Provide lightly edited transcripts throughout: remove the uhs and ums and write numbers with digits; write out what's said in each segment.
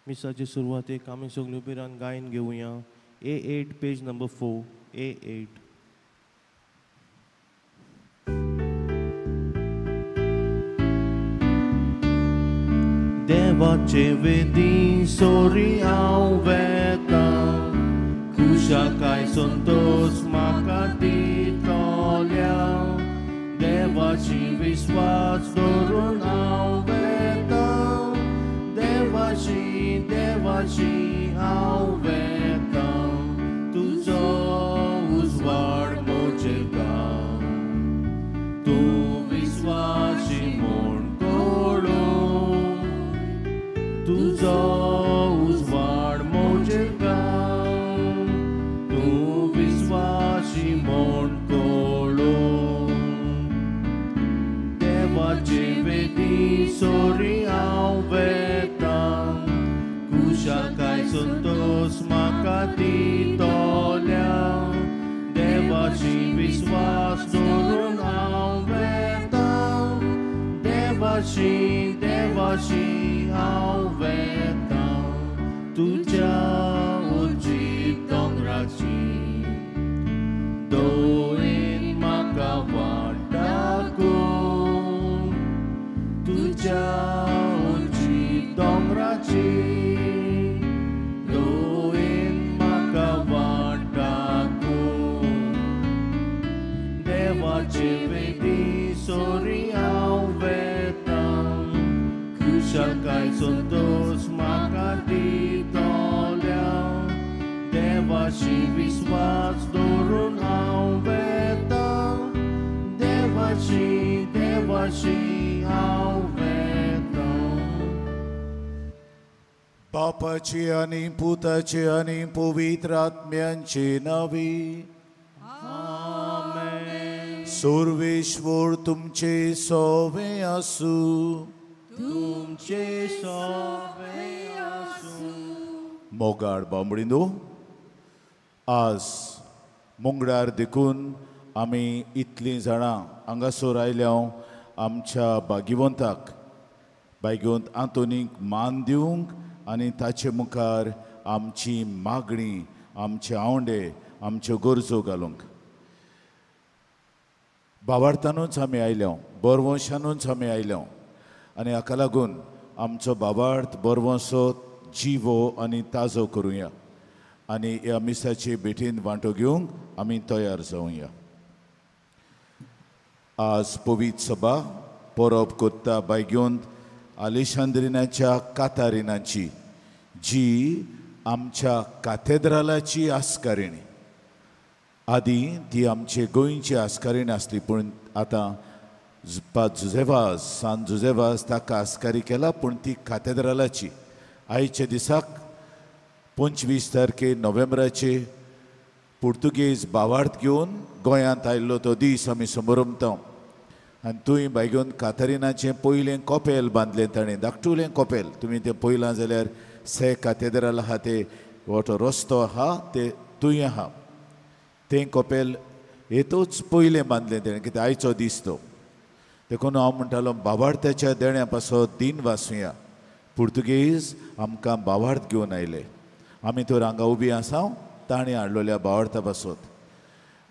मिसाची सुरवातेक आमी सगळ्यो बिरान गायन घेवया. A8 page number 4. A8. देवाचे वेदी सोरी हांव वेता, खुशा काय संतोष म्हाका दितोल्या. देवाची विश्वास दवरून हांव वेता, देवाची हांव वेता. तुजो उजवाड म्हजेर गाव, तूं विश्वासी म्हूण कळून. तुजो उजवाड म्हजेर गाव, तूं विश्वासी म्हूण कळून. देवाचे वेदी सोरी हांव वेता, खुशालकाय संतोष म्हाका दितोल्या. देवाची विश्वास दवरून हांव वेता, देवाची हांव वेता. तुज्या उजीर दोंगराची दोळेन म्हाका वाटाकून. तुज्या उजीर दोंगराची दोळेन म्हाका वाटाकून. देवाचे वेदी सोरी हांव वेता, खुशालकाय संतोष म्हाका दितोल्या. देवाची विश्वास दवरून हांव वेता, देवाची हांव वेता. बापाची आनी पुताची आनी पवित्र आत्म्यांची नावी. आमेन. सर्वेश्वर तुमचे सोवे आसूं. तुमचे सोवे आसूं. मोगाड बांबडिंदो, आज मुंगडार देखून आमी इतलीं जाणां हांगासर आयल्या आमच्या भाग्यवंताक भाग्यवंत आंतोनीक मान दिवंक आनी ताचे मुखार आमची मागणी, आमचे आवंडे, आमच्यो गरजो घालूंक. भावार्थानूच आमी आयल्या, बरवंशानूच आमी आयल्या आनी हाका लागून आमचो भावार्थ बरवंसो जिवो आनी ताजो करुया आनी ह्या मिसाचे भेटीन वांटो घेवंक आमी तयार जावया. आज पवित्र सभा परब कोत्ता भाग्यवंत आलेशांद्रिनाच्या कातारिनाची, जी आमच्या काथेद्रालाची आस्कारिणी. आदी ती आमचे गोंयची आस्कारीण आसली, पूण आतां जुझेवाज सान जुझेवाज ताका आस्कारी केला, पूण ती काथेद्रालाची. आयच्या दिसाक 25 तारखे नोव्हेंबराचे पुर्तुगेज भावार्थ घेवन गोंयांत आयिल्लो तो दीस आमी समरमता. आनी थंय भाग्यवंत कातरिनाचें पयलें कोपेल बांदलें ताणें, धाकटुलें कोपेल. तुमी तें पळयलां जाल्यार से काथेद्राल आहा ते हो तो रस्तो आहा ते थंय आहा. तें कोपेल हेतूच पयलें बांदलें ताणें, कित्याक आयचो दीस तो. देखून हांव म्हणटालो भावार्थाच्या देण्या पासत दिन वाचुया. पुर्तुगेज आमकां भावार्थ घेवन आयले, आमी तर हांगा उबी आसा ताणें हाडलेल्या भावार्था पासत.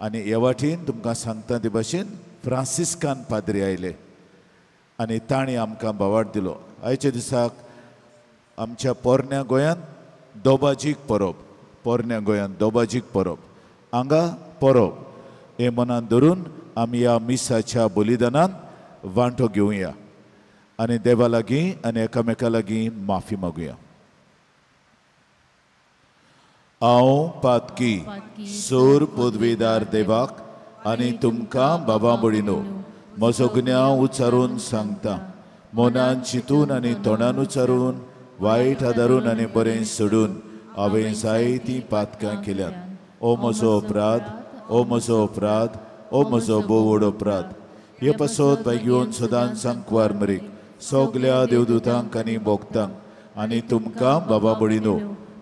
आनी ह्या वाटेन तुमकां सांगता ते भाशेन फ्रांसिस्कान पाद्री आयले आनी ताणें आमकां भावार्थ दिलो. आयच्या दिसाक आमच्या पोरण्या गोंयांत दोबाजीक परब, पोरण्या गोंयांत दोबाजीक परब, हांगा परब. हे मनांत धरून आमी ह्या मिसाच्या बलिदानांत वांटो घेवया आनी देवा लागीं आनी एकामेका लागीं माफी मागुया. हांव पातकी सोर पदवेदार देवाक आनी तुमकां बाबा भयणीनो म्हजो गुन्यांव उच्चारून सांगता. मनान चिंतून आनी तोंडान उच्चारून, वायट आदारून आनी बरें सोडून हांवें जायतीं पातकां केल्यात. ओ म्हजो अपराध, ओ म्हजो अपराध, ओ म्हजो भोव व्हड अपराध. हे पासत भाग्यवंत सदांच सांकवार मरीक सगल्या देवदूतांक आनी भोगतांक आनी तुमकां बाबा भयणीनो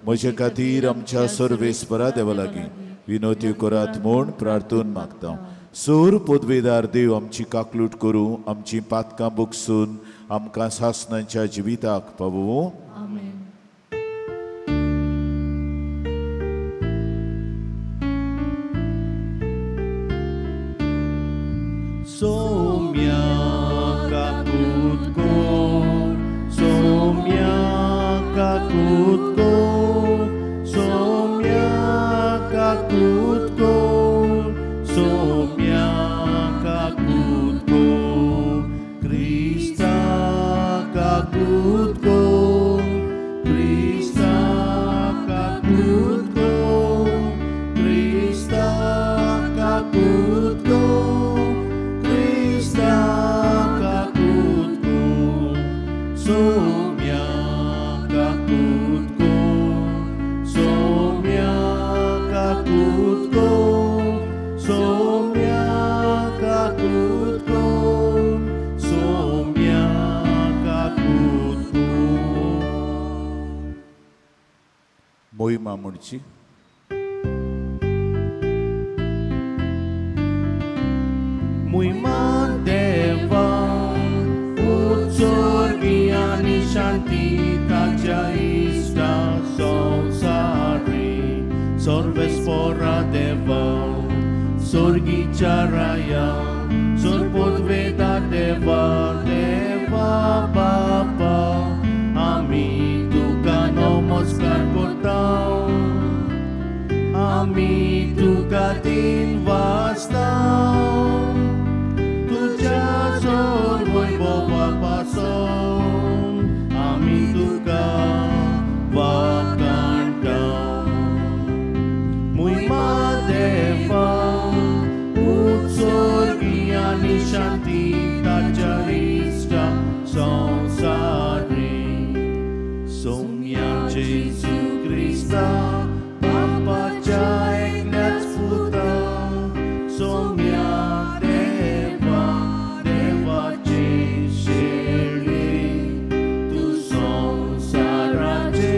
म्हजे खातीर आमच्या सर्वेस्परा देवा लागीं विनोती करात म्हूण प्रार्थून मागता. सोर पदवेदार देव आमची काकलूट करूं, आमची पातकां बुकसून आमकां सासणाच्या जिविताक पावूं. आमेन. kakutko, somya kakutko, somya kakutko, Krista kakutko, Krista kakutko, Krista kakutko, Krista kakutko, somya kakutko, somya kakutko, somya kakutko, somya kakutko. मोहिमा म्हणची Muiman devan, utsorgiani shanti tacia ista sonsari, sorves fora devan, sorgi charaya, sorpod veda deva, deva baba, ami tuka namaskar kortam, ami tuka din vastam. Ami tuka wakantam, muima deva, utsorgiani shanti tajarista sonsari, somyam Jesu Krista, Papa jai gnetsfuta, somyam deva, deva jesheri, tu sonsaraje,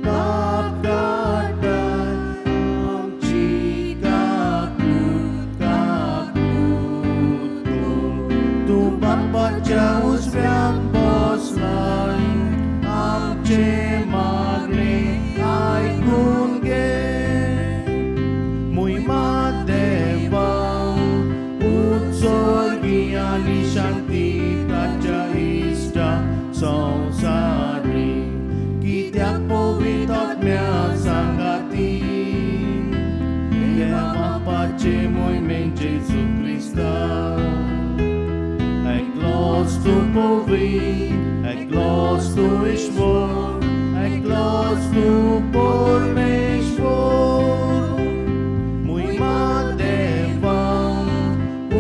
kapkatai, amchi kakutko, tu Papa jaus vyam boslai, amche magne ai kunge, muima deva, utsorgiani shanti tajaista sonsari, kityak povitatmya sangati, deva pace moimen Jesu Krista, ek glas tu povi, ek glas tu ishvor, ek glas tu pormeshvor, muima deva,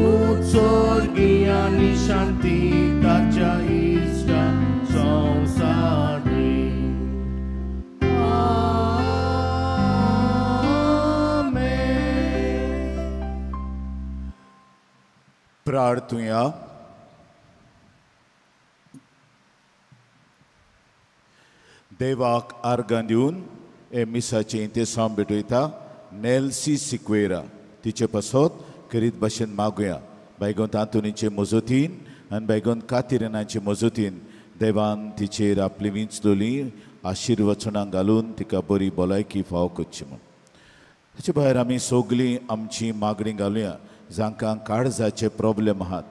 utsorgiani shanti tajaista sonsari. Amen. प्रार्थुया देवाक आर्गां दिवन हे मिसाचे इंतेसाम भेटयता नेल्सी सिक्वेरा तिचे पासत करीत भाशेन मागुया बैगोंत आंतोनीचे मजतीन आनी बैगोंत कातिरिनाचे मजतीन देवान तिचेर आपली विंचलोली आशिर्वचनां घालून तिका बरी भलायकी फाव करची म्हूण ताचे भायर आमी सगळीं आमची मागणी घालुया जांकां काळजाचे प्रॉब्लेम आहात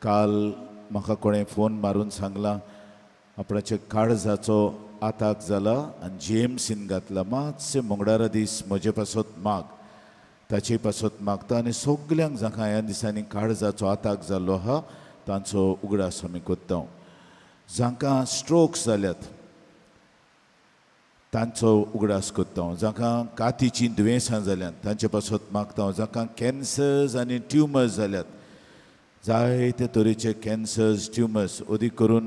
काल म्हाका कोणें फोन मारून सांगला आपणाच्या काळजाचो आताक जाला आनी जेम्सीन घातला मातशे मंगळारा दीस म्हजे पासत माग ताचे पासत मागता आनी सगल्यांक जांकां ह्या दिसांनी काळजाचो आताक जाल्लो आहा तांचो उगडास आमी कोत्ता जांकां स्ट्रोक्स जाल्यात तांचो उगडास कोत्ता जांकां कातीचीं दुयेंसां जाल्यात तांचे पासत मागता जांकां कॅन्सर्स आनी ट्युमर्स जाल्यात जायते तरेचे कॅन्सर्स ट्युमर्स अदीक करून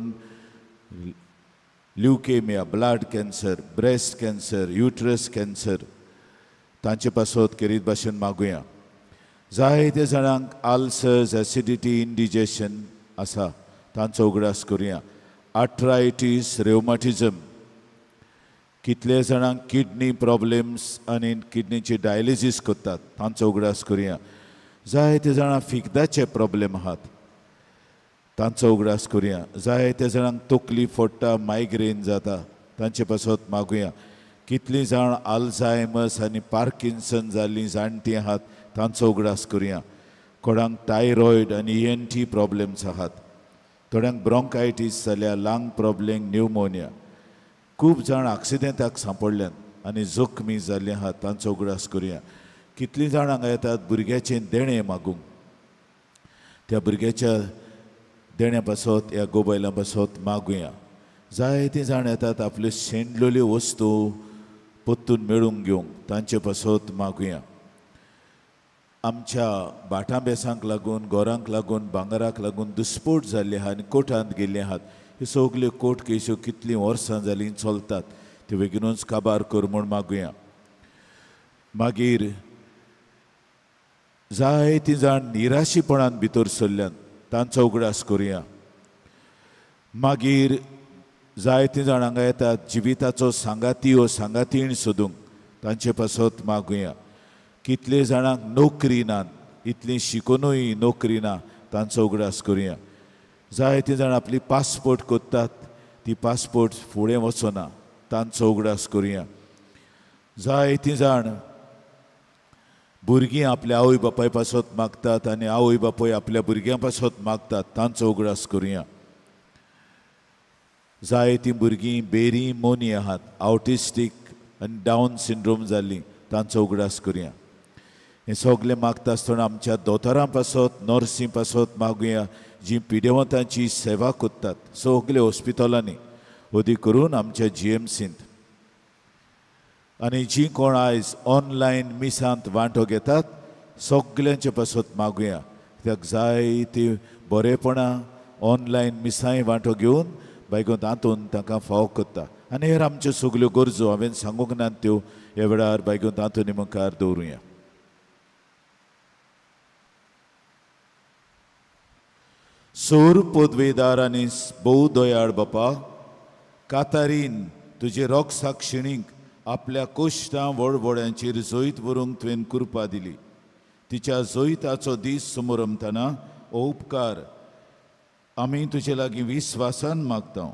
leukaemia blood cancer breast cancer uterus cancer तांचे पासत करीत भाशेन मागुया जायते जाणांक आल्सर्स एसिडिटी इंडिजेशन आसा तांचो उगडास करुया आर्थरायटीस रेवमाटिजम कितले जाणांक किडनी प्रॉब्लेम्स आनी किडनीची डायलिसीस करतात तांचो उगडास करुया जायते जाणां फिकदाचे प्रॉब्लेम आहात तांचो उगडास करुया जायते जाणांक तकली फोडटा मायग्रेन जाता तांचे पासत मागुया कितलीं जाण आल्झायमर्स आनी पार्किन्सन जाल्लीं जाणटीं आहात तांचो उगडास करुया कोणाक थायरॉयड आनी ENT प्रॉब्लेम्स आहात थोड्यांक ब्रोंकायटीस जाल्या लंग प्रॉब्लेम न्युमोनिया खूब जाण आक्सिडेंटाक सांपडल्यात आनी जखमी जाल्ले आहात तांचो उगडास करुया. कितलीं जाण हांगा येतात भुरग्याचें देणें मागूंक. त्या भुरग्याच्या देण्या पासत ह्या गोबायलां पासत मागुया. जायतीं जाण येतात आपल्यो शेणलेल्यो वस्तू परतून मेळूंक घेवंक, तांचे पासत मागुया. आमच्या भाटां बेसांक लागून, गोरांक लागून, भांगराक लागून दुस्फोट जाल्ले आहात आनी कोर्टांत गेल्ले आहात. ह्यो सगल्यो कोर्ट केसी कितलीं वर्सां जालीं चलतात, त्यो बेगीनूच काबार कर म्हूण मागुया. मागीर जायतीं जाण निराशीपणान भितर सरल्यात, तांचो उगडास करुया. मागीर जायतीं जाण हांगा येतात जिविताचो सांगाती वा सांगातीण सोदूंक, तांचे पासत मागुया. कितले जाणांक नोकरी नात, इतलीं शिकुनूय नोकरी ना, तांचो उगडास करुया. जायतीं जाण आपली पासपोर्ट कोत्तात, ती पासपोर्ट फुडें वचना, तांचो उगडास करुया. जायतीं जाण भुरगीं आपल्या आवय बापाय पासत मागतात आनी आवय बापूय आपल्या भुरग्यां पासत मागतात, तांचो उगडास करुया. जायतीं भुरगीं बेरी मोनी आहात, ऑटिस्टीक आनी डावन सिंड्रोम जाल्लीं, तांचो उगडास करुया. हें सगलें मागता आसतना आमच्या दोतोरां पासत, नर्सी पासत मागुया, जीं पिडेवंतांची सेवा कोत्तात सगल्या हॉस्पिटलांनी, ओदी करून आमच्या GMCंत. आनी जीं कोण आयज ऑनलायन मिसांत वांटो घेतात सगल्यांचे पासत मागुया. कित्याक जायतीं बरेपणां ऑनलायन मिसांय वांटो घेवन बायगोंत हातून तांकां फाव कोत्ता. आनी हेर आमच्यो सगल्यो गरजो हांवें सांगूंक नात त्यो ह्या वेळार बायगोंत हातून मुखार दवरुया. सोर पोदवेदार आनी भोव दोयाळ बापा, कातारीन तुजे रोगसाक्षिणीक आपल्या कोश्टां वळवळ्यांचेर जैत व्हरूंक तुवें कृपा दिली. तिच्या जैताचो दीस समोर आमतना हो उपकार आमी तुजे लागीं विस्वासान मागता.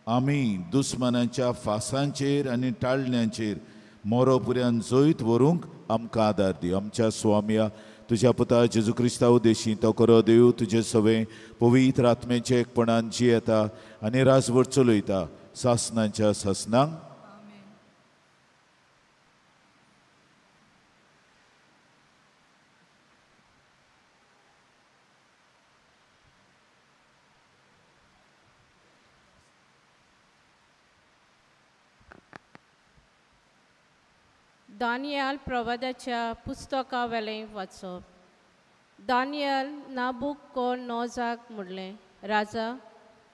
आमी दुस्मानांच्या फासांचेर आनी टाळण्यांचेर मोरोपर्यंत जैत व्हरूंक आमकां आदार दी. आमच्या स्वामिया तुज्या पुता जेजू क्रिस्ता उद्देशी तो करो देव तुजे सवे पवित्र आत्मेचे एकपणान जियेता आनी राजवट चलयता सासनांच्या सासनांक. दानियल प्रवादाच्या पुस्तका वेलें वाचप. दानियल नाबुकदनेझराक म्हणलें, राजा,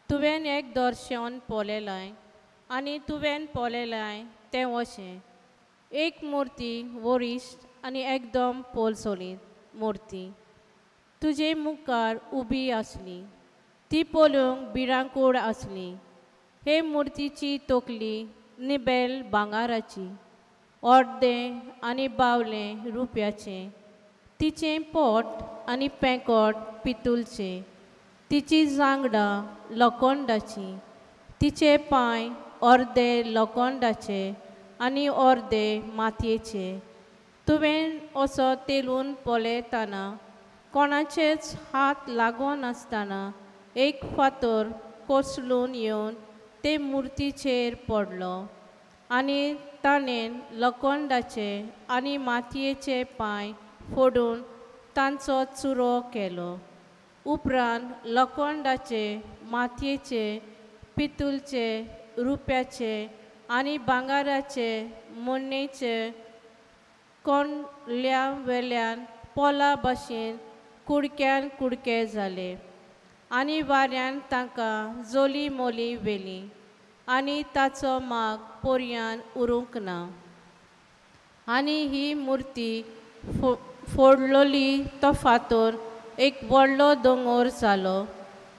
तुवें एक दर्शन पळयलां आनी तुवें पळयलां तें अशें एक मुर्ती वरिश्ट आनी एकदम पोलसोलीत मुर्ती तुजे मुखार उबी आसली. ती पळोवंक भिरांकूळ आसली. हे मुर्तीची तकली निबेल भांगाराची, अर्दें आनी बावलें रुप्याचें, तिचें पोट आनी पेंकोट पितूलचें, तिची जांगडां लोखंडाचीं, तिचे पांय अर्दे लोखंडाचे आनी अर्दे मातयेचे. तुवें असो तेलून पळयतना कोणाचेच हात लागोन नासतना एक फातर कोसळून येवन ते मुर्तीचेर पडलो आनी ताणें लोखंडाचे आनी मातयेचे पांय फोडून तांचो चुरो केलो. उपरांत लोखंडाचे, मातयेचे, पितूलचे, रुप्याचे आनी भांगाराचे मणीचे कोंडल्या वेल्यान पोला भाशेन कुडक्यान कुडके जाले आनी वाऱ्यान तांकां जोली मोली वेली आनी ताचो माग पर्यान उरूंक ना. आनी ही मुर्ती फोडलोली तो फातर एक व्हडलो दोंगर जालो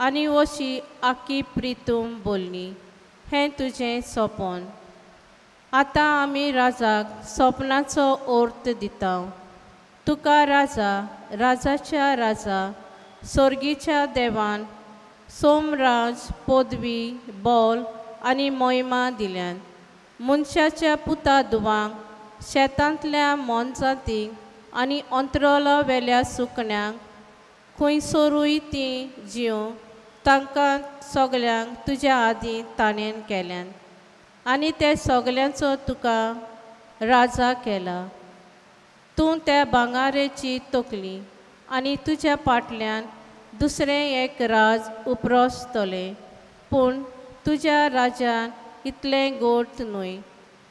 आनी अशी आख्खी प्रितूम बोल्ली. हें तुजें सोपन. आतां आमी राजाक सोपनाचो अर्थ दिता. तुका राजा, राजाच्या राजा, सर्गीच्या देवान सोमराज, पदवी, बोल आनी मोहिमा दिल्यान. मनशाच्या पुता धुवांक, शेतांतल्या मोनजातींक आनी अंतरोला वेल्या सुकण्यांक खंयसरूय तीं जीव तांकां सगल्यांक तुज्या आदीं ताणें केल्यान. आनी ते सगल्यांचो तुका राजा केला. तूं त्या भांगारेची तकली आनी तुज्या फाटल्यान दुसरें एक राज उप्रोसतलें. पूण तुज्या राज्यान इतलें गोठ न्हय.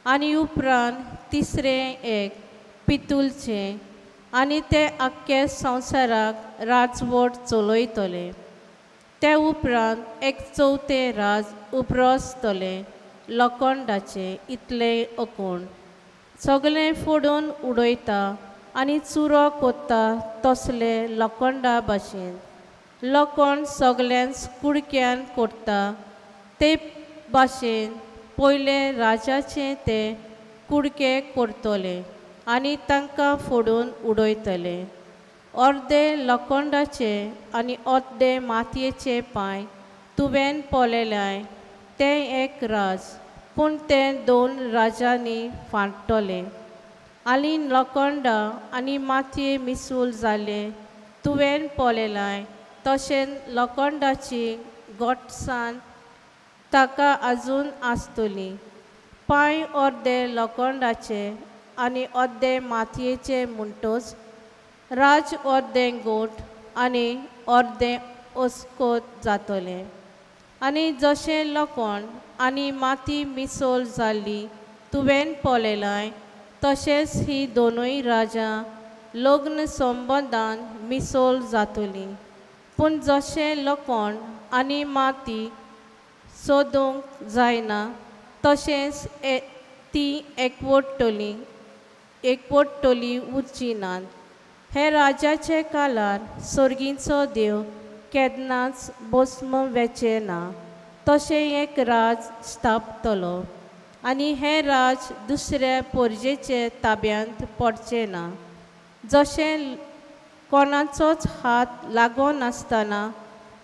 आनी उपरांत तिसरें एक पितूलचें आनी ते आख्खे संवसाराक राजवट चलयतले. ते उपरांत एक चवथें राज उप्रोसतलें लोखंडाचें इतलें अकोण. सगळें फोडून उडयता आनी चुरो कोत्ता तसलें लोखंडा भाशेन. लोखंड सगळ्यांच कुडक्यान कोरता ते भाशेन पयले राजाचे ते कुडके कोरतले आनी तांकां फोडून उडयतले. अर्दे लोखंडाचे आनी अर्दे मातयेचे पांय तुवें पळयल्याय ते एक राज. पूण ते दोन राजांनी फांटतले. आनी लोखंडा आनी मातये मिसूल जाले तुवें पळयल्याय तशें लोखंडाची घोटसाण ताका आजून आसतली. पांय अर्दे लोखंडाचे आनी अर्दे मातयेचे म्हणटच राज अर्दें गोठ आनी अर्दें अस्कोत जातलें. आनी जशें लोखंड आनी माती मिसोल जाल्ली तुवें पळयल्याय तशेंच ही दोनूय राजां लग्न संबंदान मिसोल जातलीं. पूण जशें लोखंड आनी माती सोदूंक जायना तशेंच ती एकवटली उरची नात. हे राजाचे काळार सर्गीचो देव केन्नाच भस्म वेचे ना. तशें एक राज स्थापतलो आनी हें राज दुसऱ्या पोरजेचे ताब्यांत पडचें ना. जशें कोणाचोच हात लागो नासतना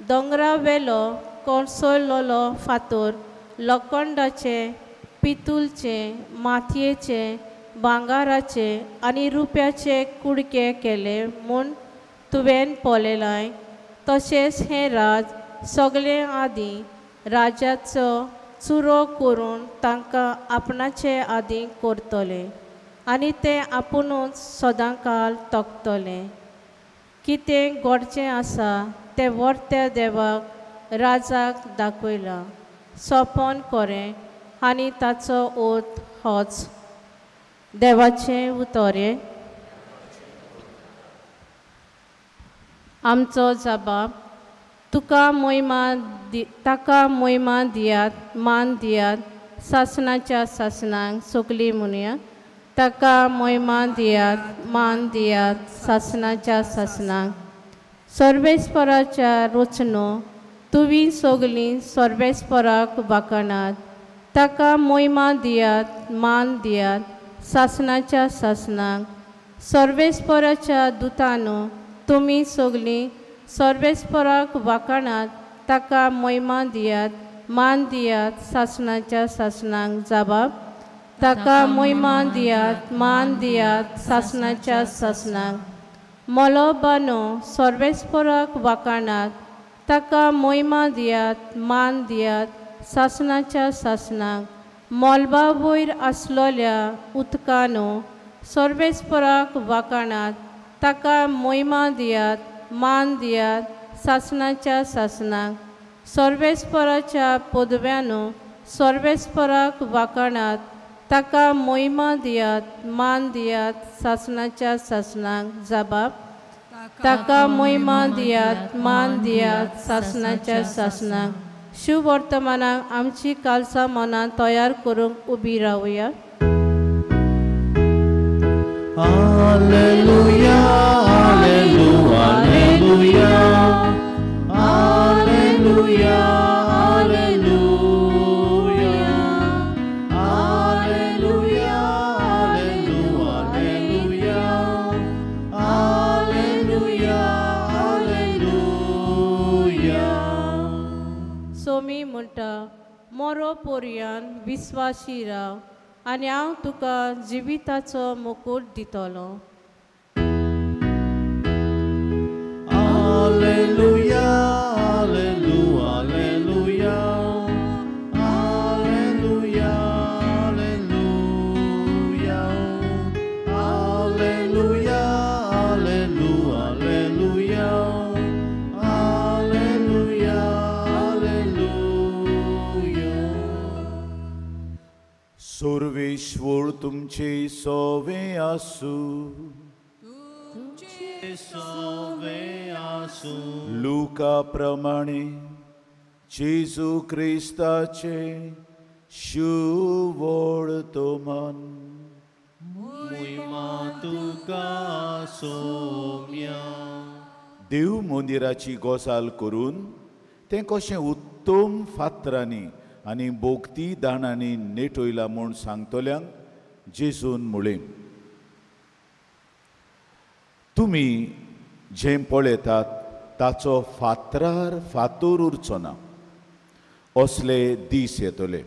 दोंगरा वेलो कोसळलोलो फातर लोखंडाचे, पितूलचे, मातयेचे, भांगाराचे आनी रुप्याचे कुडके केले म्हूण तुवें पळयल्याय तशेंच हें राज सगळे आदीं राजाचो चुरो करून तांकां आपणाचे आदीं करतले आनी ते आपुणूच सदांकाळ तोखतले. कितें घडचें आसा तें व्हरत्या देवाक राजाक दाखयलां. सोंपोन कोरें आनी ताचो ओत होच. देवाचें उतोरें. आमचो जबाब. तुका मोहिमा ताका मोहिमा दियात, मान दियात, सासणाच्या सासणांक सगळीं म्हणया. ताका मोहिमा दियात, मान दियात, सासणाच्या सासणांक. सर्वेस्पराच्या रचनो तुवी सगळीं सर्वेस्पराक वाखणात. ताका मोहिमा दियात, मान दियात, सासणाच्या सासणांक. सर्वेस्पराच्या दुतानो तुमी सगळीं सर्वेस्पराक वाखणात. ताका मोहिमा दियात, मान दियात, सासणाच्या सासणांक. जबाब. ताका मोहिमा दियात, मान दियात, सासणाच्या सासणांक. मोलो बानो सर्वेस्पराक वाखणात. ताका मोहिमा दियात, मान दियात, सासणाच्या सासणांक. मोलबा वयर आसलोल्या उदकानो सर्वेस्पराक वाखणात. ताका मोहिमा दियात, मान दियात, सासणाच्या सासणांक. सर्वेस्पराच्या पदव्यानो सर्वेस्पराक वाखणात. ताका मोहिमा दियात, मान दियात, सासणाच्या सासणांक. जबाब. ताका मोहिमा दियात, मान दियात, सासणाच्या सासणांक. शुभ वर्तमानाक आमची कालसां मनां तयार करूंक उबी रावया. Alleluia, alleluia, alleluia, alleluia, alleluia, alleluia, alleluia, alleluia, alleluia. Somi म्हणटा, मोरो पर्यान विस्वासी राव आनी हांव तुका जिविताचो मुकूट दितलो. Alleluia, alleluia, alleluia, alleluia, Sarveshwar तुमचे सोवे आसू. सोवे आसू. लुका प्रमाणे जेजू क्रिस्ताचे शुवोळ तो मन. मुयमा तुका सोम्या. देव मंदिराची गजाल करून तें कशें उत्तम फातरांनी आनी बोगती दाणांनी नेटयलां म्हूण सांगतल्यांक जेजून म्हळें, तुमी जें पळयतात ताचो फातरार फातर उरचो ना. असले दीस येतले,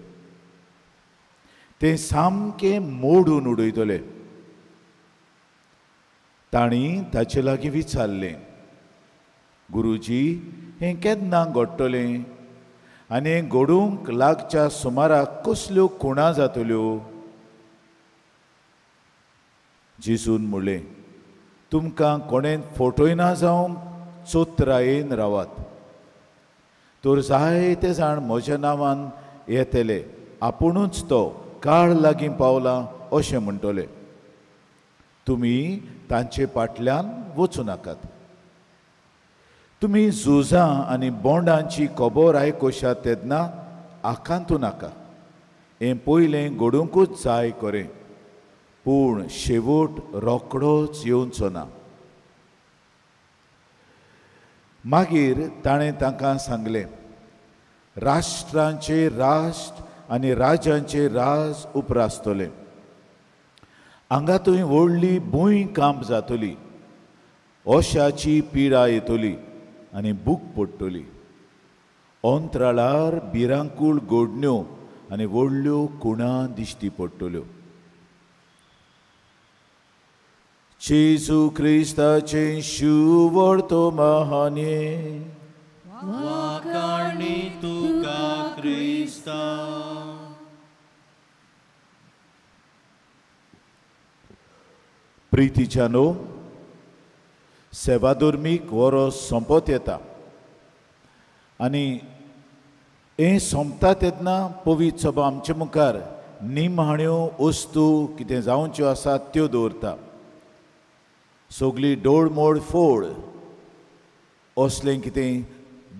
ते सामके मोडून उडयतले. तांणी ताचे लागीं विचारलें, गुरुजी, हें केन्ना घडटलें आनी हें घडूंक लागच्या सुमाराक कसल्यो खुणा जातल्यो? जेजून म्हणलें, तुमकां कोणें फटयना जावंक चोत्रायेन रावात. तर जायते जाण म्हज्या नांवान येतले, आपुणूच तो काळ लागीं पावला अशें म्हणटले. तुमी तांचे फाटल्यान वचूं नाकात. तुमी झुजां आनी बोंडांची खबर आयकुशात तेन्ना आकांतू नाका. हें पयलें घडूंकूच जाय खरें, पूण शेवट रोखडोच येवचो ना. मागीर ताणें तांकां सांगलें, राष्ट्रांचे राष्ट्र आनी राजांचे राज उपरासतले. हांगा थंय व्हडली भूंयकांप जातली, ओशाची पिडा येतली आनी बूक पडटली. अंतराळार भिरांकूळ घडण्यो आनी व्हडल्यो खुणा दिश्टी पडटल्यो. जेजू क्रिस्ताचे शुवोळ तो महाने. वाकाणी तुका क्रिस्ता. प्रितीच्यानो, सेवाधर्मीक वरो सोंपत येता आनी हें सोंपता तेन्ना पवित्र सभा आमचे मुखार निमाण्यो वस्तू कितें जावच्यो आसात त्यो दवरता. सगळी डोळमोड फोड असलें कितें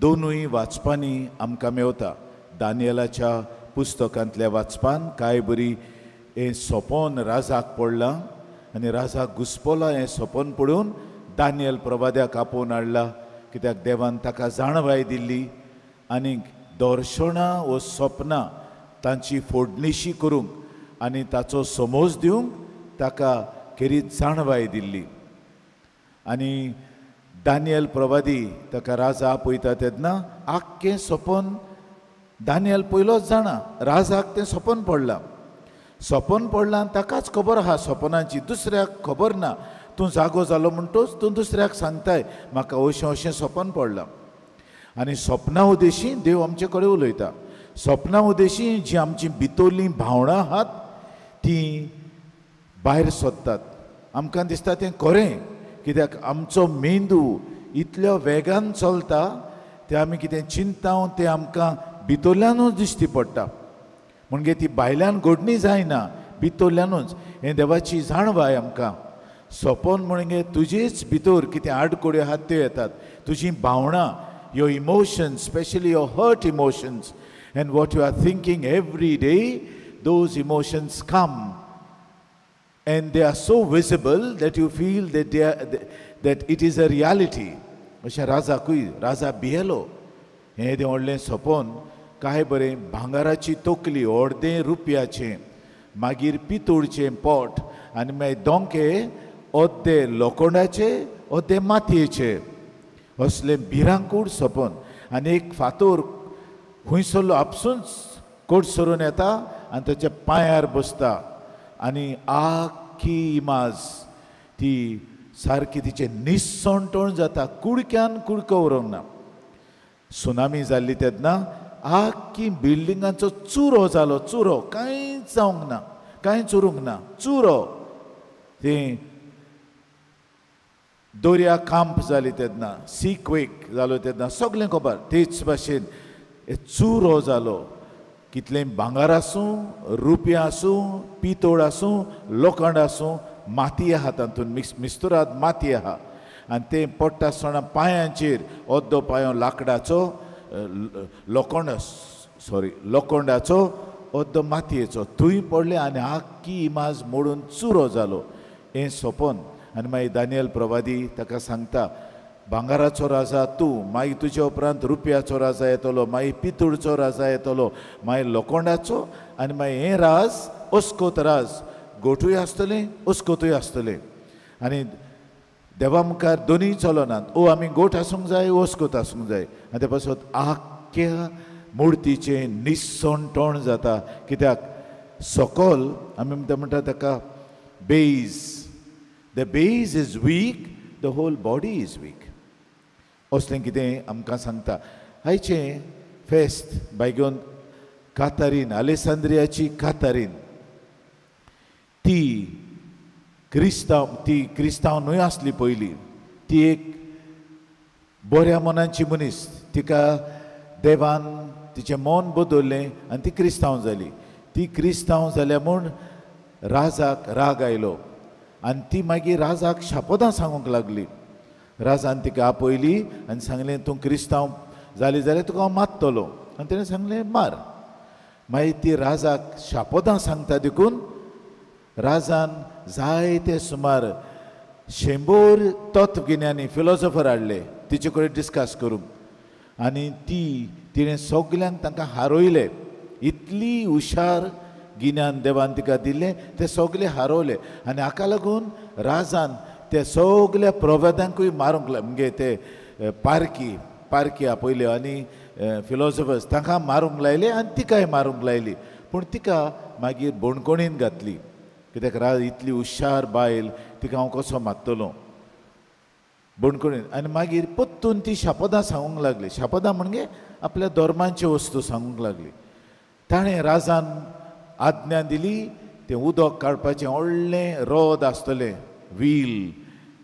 दोनूय वाचपांनी आमकां मेवता. दानियेलाच्या पुस्तकांतल्या वाचपान कांय बरी हें सोपोन राजाक पडलां आनी राजाक घुस्पलां. हें सोपोन पडून दानियल प्रवाद्याक आपोवन हाडला, कित्याक देवान ताका जाणवाय दिल्ली आनी दर्शनां व सपनां तांची फोडणीशी करूंक आनी ताचो समज दिवंक ताका खेरीत जाणवाय दिल्ली. आनी दानियल प्रवादी ताका राजा आपयता तेन्ना आख्खें सपन दानियल पयलोच जाणा. राजाक तें सपन पडलां. सपन पडलां ताकाच खबर आहा सपनाची, दुसऱ्याक खबर ना. तूं जागो जालो म्हणटच तूं दुसऱ्याक सांगताय, म्हाका अशें अशें सपन पडलां. आनी सपना उदेशी देव आमचे कडेन उलयता. सपना उदेशी जी आमची भितरलीं भावनां आहात तीं भायर सरतात. आमकां दिसता तें खरें, कित्याक आमचो मेंदू इतल्या वेगान चलता, तें आमी कितें चिंताव तें आमकां भितरल्यानूच दिश्टी पडटा. म्हणजे ती भायल्यान घडणी जायना, भितरल्यानूच. हें देवाची जाणवाय आमकां. सपन म्हणजे तुजेच भितर कितें आडकोड्यो आहात त्यो येतात. तुजी भावना, your emotions, especially your hurt emotions, and what you are thinking every day, those emotions come. And they are so visible that you feel that that it is a reality. अशें राजा भियेलो. हें तें व्हडलें सपन. काय बरें भांगाराची तोकली, अर्दें रुपयाचें, मागीर पितूळचें पोट, आनी मागीर दोंके अर्दे लोखंडाचे, अर्दे मातयेचे. असलें भिरांकूळ सपन. आनी एक फातर खुंयसरलो आपसूच कोट सरून येता आनी ताच्या पांयार बसता आनी आख्खी इमाज ती सारकी तिचें निसंटोण जाता. कुडक्यान कुडको उरोंक ना. सुनामी जाल्ली तेन्ना आख्खी बिल्डिंगांचो चुरो जालो. चुरो कांयच जावंक ना, कांयच उरूंक ना, चुरो. तें दर्या कांप जाली तेन्ना, सी क्वेक जालो तेन्ना सगळें खबर. तेच भाशेन चुरो जालो कितलें भांगार आसूं, रुपया आसूं, पितोळ आसूं, लोखंड आसूं, माती आहा तातूंत मिस्तुराद माती आहा आनी तें पडटा आसतना पांयांचेर अर्दो पांयो लाकडाचो लोखंडाचो अर्दो मातयेचो थंय पडले आनी आख्खी इमाज मोडून चुरो जालो. हें सोंपोन आनी मागीर दानियल प्रवादी ताका सांगता, भांगाराचो राजा तूं, मागीर तुज्या उपरांत रुपयाचो राजा येतलो, मागीर पितूळचो राजा येतलो, मागीर लोखंडाचो आनी मागीर हें राज अस्कोत राज, गोठूय आसतलें अस्कोतूय आसतलें. आनी देवा मुखार दोनूय चलनात, ओ आमी गोठ आसूंक जाय, अस्कोत आसूंक जाय. आनी ते पासून आख्ख्या मुर्तीचें निसंतोण जाता. कित्याक सकल आमी म्हणटा ताका base, the base is weak, the whole body is weak. असलें कितें आमकां सांगता. आयचें फेस्त बायगोन कातारीन, आलेसांद्रियाची कातारीन, ती क्रिस्तांव न्हय आसली पयलीं. ती एक बऱ्या मनाची मनीस, तिका देवान तिचें मन बदल्लें आनी ती क्रिस्तांव जाली. ती क्रिस्तांव जाल्या म्हूण राजाक राग आयलो आनी ती मागीर राजाक शापोदां सांगूंक लागली. राजान तिका आपयली आनी सांगलें, तूं क्रिस्तांव जाली जाल्यार तुका हांव मारतलो. आनी तेणें सांगलें मार. मागीर ती राजाक शापोदां सांगता देखून राजान जायते सुमार 100 तत्वगिन्यानी फिलॉसॉफर हाडले तिचे कडेन डिस्कस करूंक. आनी तिणें सगल्यांक तांकां हारोयलें. इतली हुशार गिन्यान देवान तिका दिल्लें, ते सगळे हारोवले. आनी हाका लागून राजान ते सगल्या प्रवाद्यांकूय मारूंक म्हणजे ते पारकी आपयले आनी फिलॉसॉफर्स तांकां मारूंक लायले आनी तिकाय मारूंक लायली. पूण तिका मागीर बोणकोणीन घातली. कित्याक इतली हुशार बायल, तिका हांव कसो मारतलो बोणकोणीन. आनी मागीर परतून ती शापोदां सांगूंक लागली. शापोदां म्हणजे आपल्या धर्मांच्यो वस्तू सांगूंक लागली. ताणें राजान आज्ञा दिली, तें उदक काडपाचें व्हडलें रोद आसतलें, व्हील,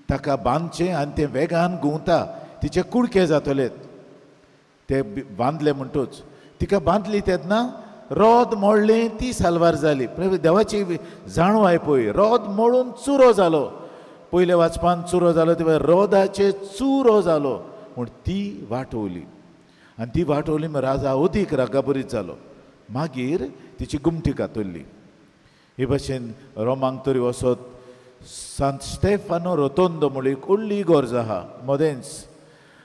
ताका बांदचें आनी तें वेगान घुंवता, तिचे कुडके जातले. ते बांदले म्हणटूच तिका बांदली तेन्ना रोद मोडलें, ती साल्वार जाली. देवाची जाणू आय पळय, रोद मोडून चुरो जालो. पयले वाचपान चुरो जालो, तेव्हा रोदाचे चुरो जालो म्हूण ती वाटवली. आनी ती वाटवली म्हूण राजा अदीक रागाबरीत जालो. मागीर तिची गुमटी कातरली. हे भाशेन रोमांक तरी वसत सांत स्टेफानो रोतोंदो म्हणून एक व्हडली इगोर्ज आहा मोदेन्स,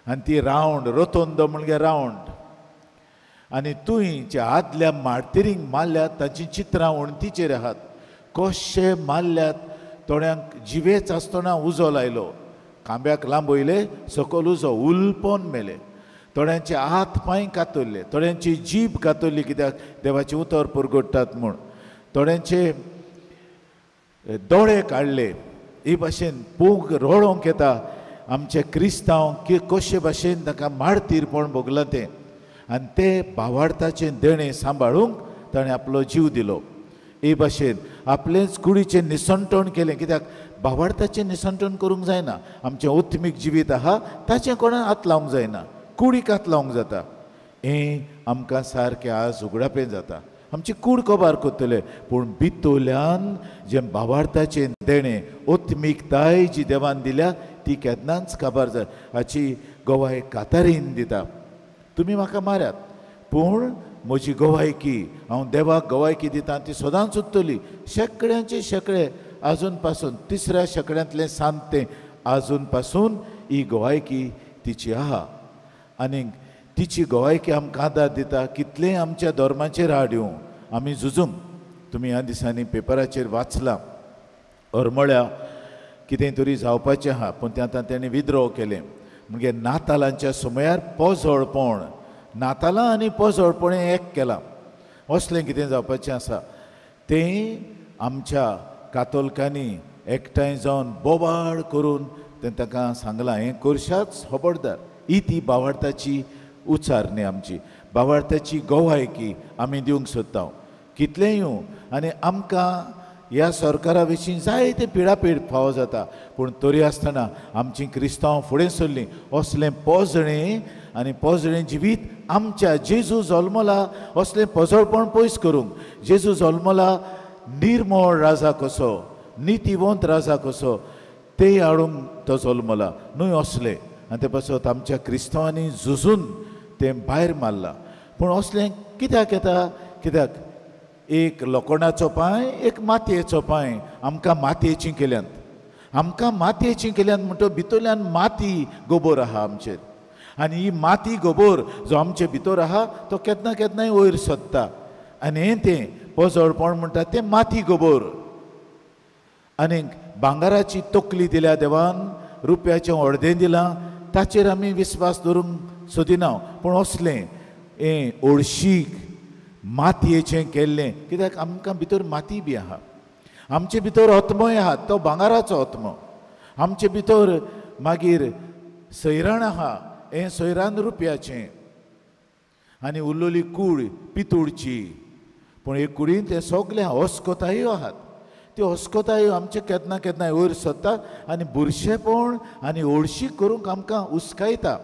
आनी ती रावंड, रोतोंदो म्हणजे रावंड. आनी तुंय आदल्या मार्तिरींक मारल्यात तांची चित्रां उणतीचेर आहात. कशे मारल्यात, थोड्यांक जिवेच आसतना उजो लायलो, खांब्याक लांबयले, सकयल उजो उलपोन मेले. थोड्यांचे हात पांय कातरले, थोड्यांची जीब कातरली कित्याक देवाचे उतर पुरगडटात म्हूण. थोड्यांचे दोळे काडले. हे भाशेन पूग रोळोंक येता आमचे क्रिस्तांव कशे भाशेन ताका मारतीरपण भोगलां तें. आनी ते भावार्थाचें देणें सांबाळूंक ताणें आपलो जीव दिलो. हे भाशेन आपलेंच कुडीचें निसंतोण केलें. कित्याक भावार्थाचें निसंतोण करूंक जायना. आमचें ओत्मीक जिवीत आहा ताचें कोणाक हात लावंक जायना, कुडीक हात लावंक जाता. हें आमकां सारकें आज उगडापें जाता. आमची कूड कोबार करतले, पूण भितरल्यान जें भावार्थाचें देणें, ओत्मीकताय जी देवान दिल्या ती केन्नाच काबार जाय. हाची गोवाय कातारीन दिता. तुमी म्हाका माऱ्यात, पूण म्हजी गोवायकी, हांव देवाक गोवायकी दिता, ती सदांच उरतली. शेकड्यांचे शेकडे आजून पासून, तिसऱ्या शेकड्यांतलें सांतें आजून पासून ही गोवायकी तिची आहा. आनी तिची गोवायकी आमकां आदार दिता. कितलें आमच्या धर्माचेर हाड्यो आमी झुजूंक. तुमी ह्या दिसांनी पेपराचेर वाचलां, हरमळ्या कितें तरी जावपाचें आहा, पूण तें आतां तेणें विद्रो केलें. म्हणजे नातालांच्या सुमयार पोजोळपण, नातालां आनी पोजोळपणें एक केलां. असलें कितें जावपाचें आसा तें आमच्या कातोलिकांनी एकठांय जावन बोबाड करून तें ताका सांगलां, हें करशाच खबरदार. ही ती भावार्थाची उच्चारणी, आमची भावार्थाची गोवायकी आमी दिवंक सोदता. कितलेंय येवं आनी आमकां ह्या सरकारा विशीं जायते पिडापीड फावो जाता, पूण तरी आसतना आमची क्रिस्तांव फुडें सरलीं. असलें पोजणें आनी पोजडें जिवीत आमच्या जेजू जल्मला असलें पोजळपण पयस करूंक, जेजू जल्मला निर्मळ राजा कसो, नितीवंत राजा कसो तें हाडूंक तो जल्मला न्हय असलें. आनी ते पासत आमच्या क्रिस्तांवांनी झुजून तें भायर मारलां. पूण असलें कित्याक येता? कित्याक एक लोखंडाचो पांय, एक मातयेचो पांय आमकां मातयेचीं केल्यांत. आमकां मातयेचीं केल्यांत म्हणटो भितरल्यान माती गोबोर आहा आमचेर. आनी ही माती गोबोर जो आमचे भितर आहा तो केन्ना केन्नाय वयर सोदता. आनी हें तें पोजळपण म्हणटा तें माती गोबोर. आनीक भांगाराची तकली दिल्या देवान, रुप्याचें अर्दें दिलां, ताचेर आमी विस्वास दवरूंक सोदिना. पूण असलें हें ओळशीक मातयेचें केल्लें, कित्याक आमकां भितर माती बी आहा. आमचे भितर आत्मोय आहा, तो भांगाराचो आत्मो. आमचे भितर मागीर सैराण आहा, हें सैरान रुप्याचें. आनी उरलोली कूड पितूळची. पूण हे कुडीन ते सगळे अस्कोतायो आहात. त्यो अस्कोतायो आमचे केन्ना केन्नाय वयर सोदता आनी बुरशेपण आनी ओळशीक करूंक आमकां उस्कायता.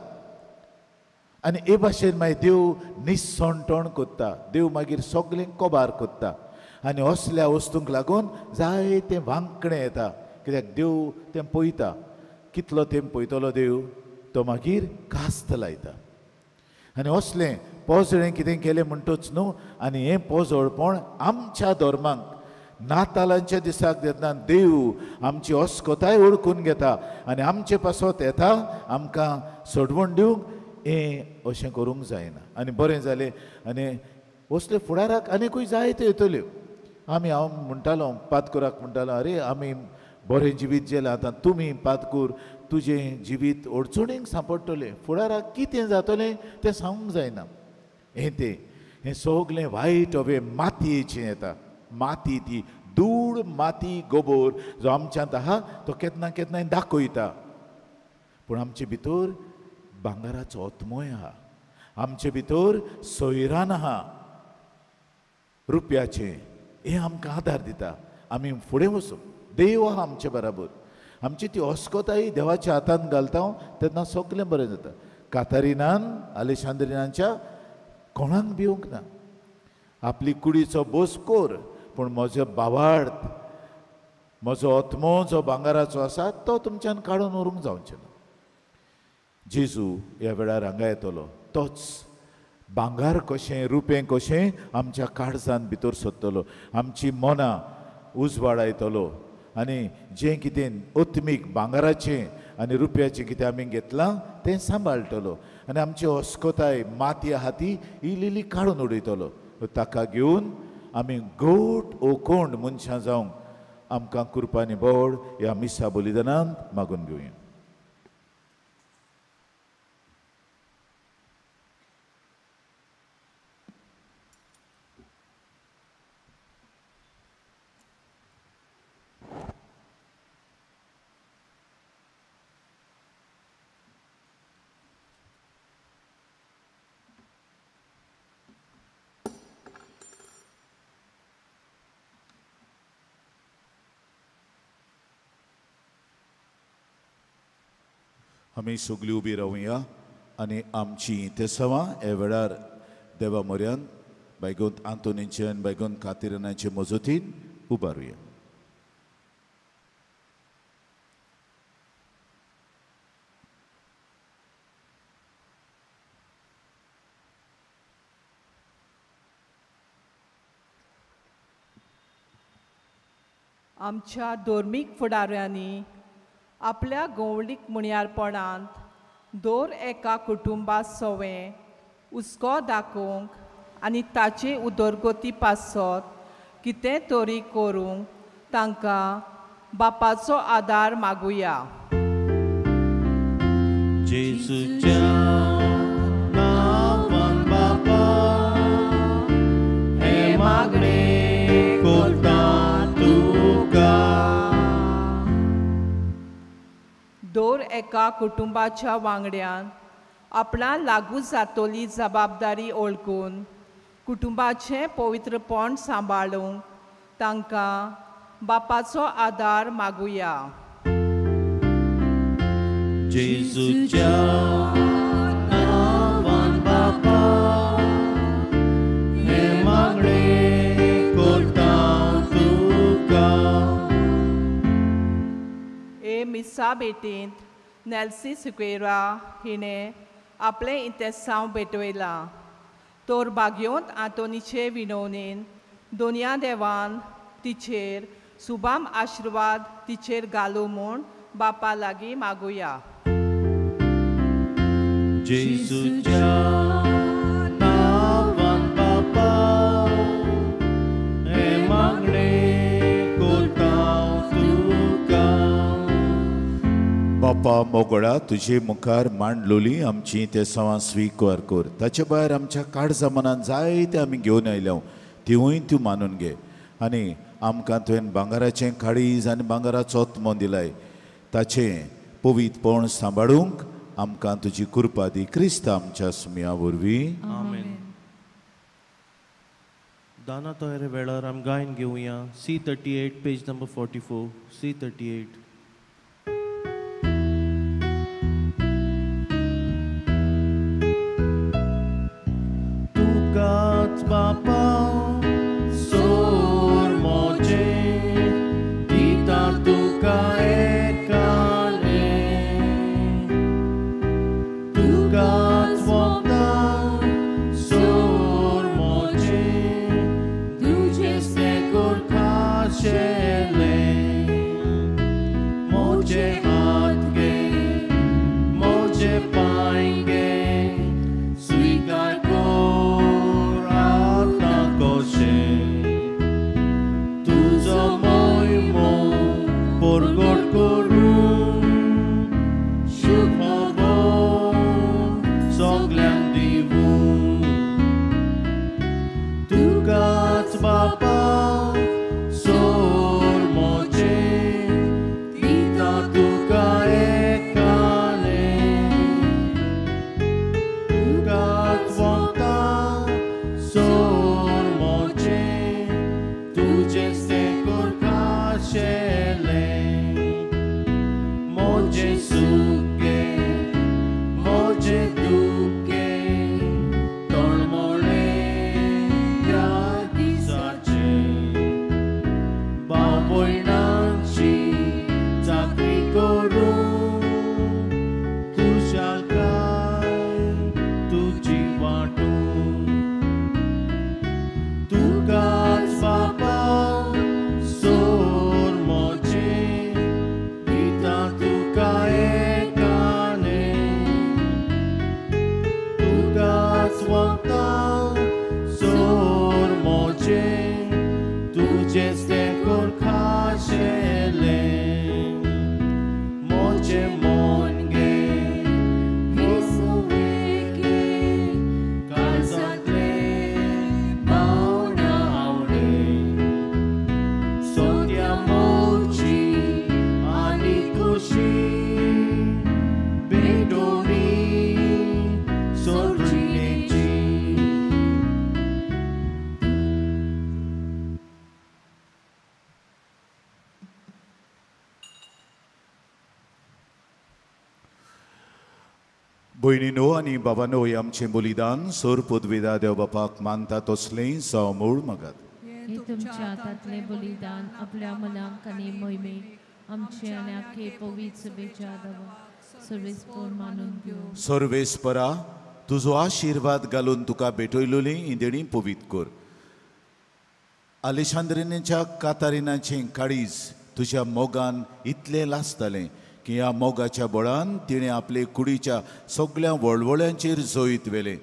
आनी हे भाशेन मागीर देव निसंटण कोत्ता, देव मागीर सगळें कोबार कोत्ता. आनी असल्या वस्तूंक लागून जायतें वांकडें येता. कित्याक देव तें पळयता, कितलो तें पळयतलो देव, तो मागीर कास्त लायता. आनी असलें पोजडें कितें केलें म्हणटूच न्हू. आनी हें पोजळपण आमच्या धर्मांक नातालांच्या दिसाक जेन्ना देव आमची अस्कोताय ओळखून घेता आनी आमचे पासत येता आमकां सोडवण दिवंक, हें अशें करूंक जायना. आनी बरें जालें. आनी असले फुडाराक आनीकूय जायत्यो येतल्यो. हांव म्हणटालो पातकुराक म्हणटालो, अरे आमी बरें जिवीत जेलें, आतां तुमी पातकूर तुजें जिवीत अडचणींक सांपडटलें, फुडाराक कितें जातलें तें सांगूंक जायना. हें सगलें वायट हवे मातयेचें येता. माती, ती धूळ माती गोबोर जो आमच्यांत आहा तो केन्ना केन्नाय दाखयता. पूण आमचे भितर भांगाराचो आत्मोय आहा, आमचे भितर सोयरान आहा रुप्याचें. हें आमकां आदार दिता. आमी फुडें वचूं, देव आहा आमचे बराबर. आमची ती अस्कोताय देवाच्या हातांत घालता तेन्ना सगलें बरें जाता. कातारिनान आलेशांद्रिनाच्या कोणाक भिवंक ना. आपली कुडीचो बोस कोर, पूण म्हजो बावार्थ, म्हजो आत्मो जो भांगाराचो आसा तो तुमच्यान काडून व्हरूंक जावचें ना. जेजू ह्या वेळार हांगा येतलो. तोच भांगार कशें, रुपें कशें आमच्या काळजांत भितर सोदतलो, आमची मनां उजवाडायतलो. आनी जें कितें ओत्मीक भांगाराचें आनी रुप्याचें कितें आमी घेतलां तें सांबाळटलो. आनी आमची अस्कोताय माती आहा ती इल्ली काडून उडयतलो. ताका घेवन आमी गोट ओकोंड मनशां जावंक आमकां कृपानी बोड ह्या मिसा बलिदानांत मागून घेवया. आमी सगळीं उबी रावया आनी आमची तेसवां हे वेळार देवा म्हऱ्यान बैगोंत आंतोनीचे आनी बैगोंत कातिरानाचे मजतीन उबारुया. आमच्या धर्मीक फुडाऱ्यांनी आपल्या गवळीक मुणयारपणांत दर एका कुटुंबा सवें हुस्को दाखोवंक आनी ताचे उदरगती पासत कितें तरी करूंक तांकां बापाचो आदार मागुया. जेजूच्या नांवान बापा हे मागणे कोत्ता तुका. दर एका कुटुंबाच्या वांगड्यान आपणा लागू जातली जबाबदारी ओळखून कुटुंबाचें पवित्रपण सांबाळूंक तांकां बापाचो आदार मागुया. जेजूच्या नांवान एलिसाबेटींत नेल्सी सिक्वेरा हिणें आपलें इंतेसांव भेटयलां. तोर बागयोंत आंतोनीचे विनवणेन दोनया देवान तिचेर सुबाम आशिर्वाद तिचेर घालू म्हूण बापा लागीं मागुया. जेसूच्या नांवान बापा हे मागणें करतां तुका. बापा मोगळा तुजे मुखार मांडलोली आमची ते सवां स्वीकार कर. ताचे भायर आमच्या काळजा मनान जायते आमी घेवन आयल्या तिवूय तूं मानून घे. आनी आमकां तुवें भांगाराचें काळीज आनी भांगाराचो ओत्मो दिलाय. ताचें पवित्रपण सांबाळूंक आमकां तुजी कृपा दी. क्रिस्त आमच्या सुमया वरवीं. आमेन. दाना तोयरे वेळार आमी गायन घेवया C38 पेज नंबर 44. C38. तुकाच बापा सोर मोचे दिता तुका एकाले. तुकाच वखदां सोर मोचे तुजे सेकोर खाशेले. मोचे हात घे मोचे पांय घे स्वीकार कर आतां कशें. तुजो मोहिमो परगट करून शुभ सगल्यांक दिवूं. तुकाच बापा सोर मोचे दिता तुका एकाले. तुकाच वखदां सोर मोचे तुजे सेकोर खाशेले. मोचे सुखे मोचे दुखे तळमळे ह्या दिसाचे. भाव भयणांची चाकरी करून खुशालकाय तुजी वांटून. तुकाच बापा सोर मोचे दिता तुका एकाले. तुकाच वखदां सोर मोचे तुजे सेकोर खाशेले. मोचे मोन घे वेगे काळजांतले भावना आवडे. सोद्या मोची आनी खुशी भेटोनी सोडचिणेची. भयणीनो आनी बाबानो हे आमचें बलिदान सोर पदवेदा देव बापाक मानता तसलें जावं मूळ मागात. हे तुमच्या हातांतले बलिदान आपल्या मनाक आनी मोहिमेक आमचे आनी आख्खे पवित्र सभेच्या आदारान सर्वेस्पर मानून घेवं. सर्वेस्परा तुजो आशिर्वाद घालून तुका भेटयलोली इंदेणी पवित्र कर. आलेशांद्रिनेच्या कातारिनाचें काळीज तुज्या मोगान इतलें लासतालें की ह्या मोगाच्या बळान तिणें आपले कुडीच्या सगळ्या वळवळ्यांचेर जोईत वेले.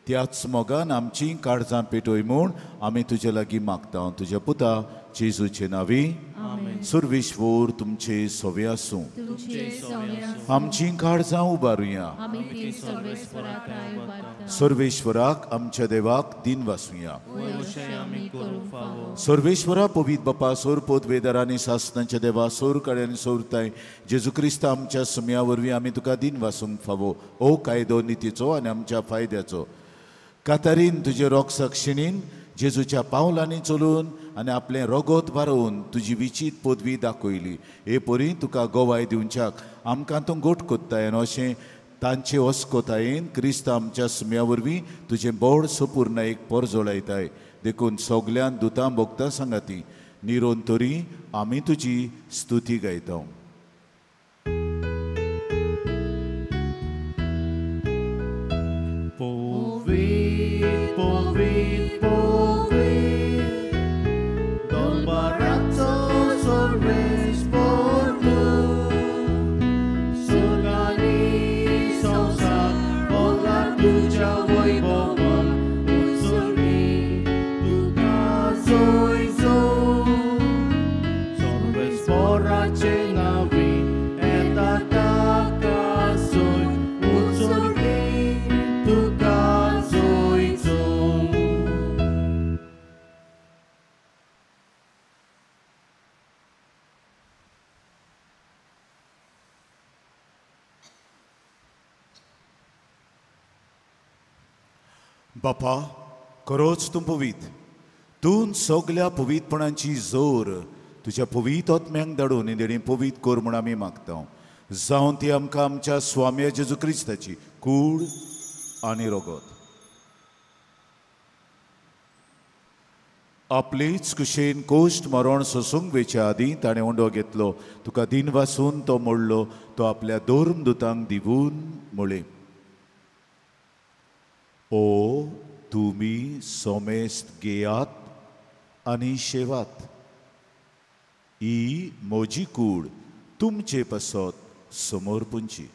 त्याच मोगान आमची काळजां पेटोय म्हूण आमी तुजे लागीं मागता. तुज्या पुता जेजूचे नांवी. सर्वेश्वर तुमचे सोवे आसूं. आमची काळजां उबारुया. सर्वेश्वराक आमच्या देवाक दिन वासुया. सर्वेश्वरा पवित्र बापा सोर पोत वेदार आनी सासनांच्या देवा सोर कळे आनी सोरताय जेजू क्रिस्त आमच्या सुमया वरवीं आमी तुका दिन वासूंक फावो. ओ कायदो नितीचो आनी आमच्या फायद्याचो. कातारीन तुजे रोगसाक शिणीन जेजूच्या पावलांनी चलून आनी आपलें रगत बारोवन तुजी विचीत पदवी दाखयली. हे परी तुका गोवाय दिवच्याक आमकां तूं गोट कोत्ताय आनी अशें तांचे वस्कोतायेन क्रिस्त आमच्या सुमया वरवीं तुजें बोड सपूर्ण एक परजोळायताय. देखून सगळ्यान दुतां भोगता सांगाती निरोन तरी आमी तुजी स्तुती गायता. बापा, खरोच तूं पवित. तूं सगल्या पवितपणांची जोर तुज्या पवित आत्म्यांक धाडून देणी पवित कोर म्हूण आमी मागता. जावं ती आमकां आमच्या स्वामी जेजू क्रिस्ताची कूड आनी रगत. आपलीच कुशेन कोश्ट मरण सोसूंक वेच्या आदीं ताणें उंडो घेतलो. तुका दिन वासून तो मोडलो. तो आपल्या दोर्म दुतांक दिवून म्हळे, ओ तुमी सोमेस्त घेयात आनी शेवात. ही म्हजी कूड तुमचे पासत समोर पुंची.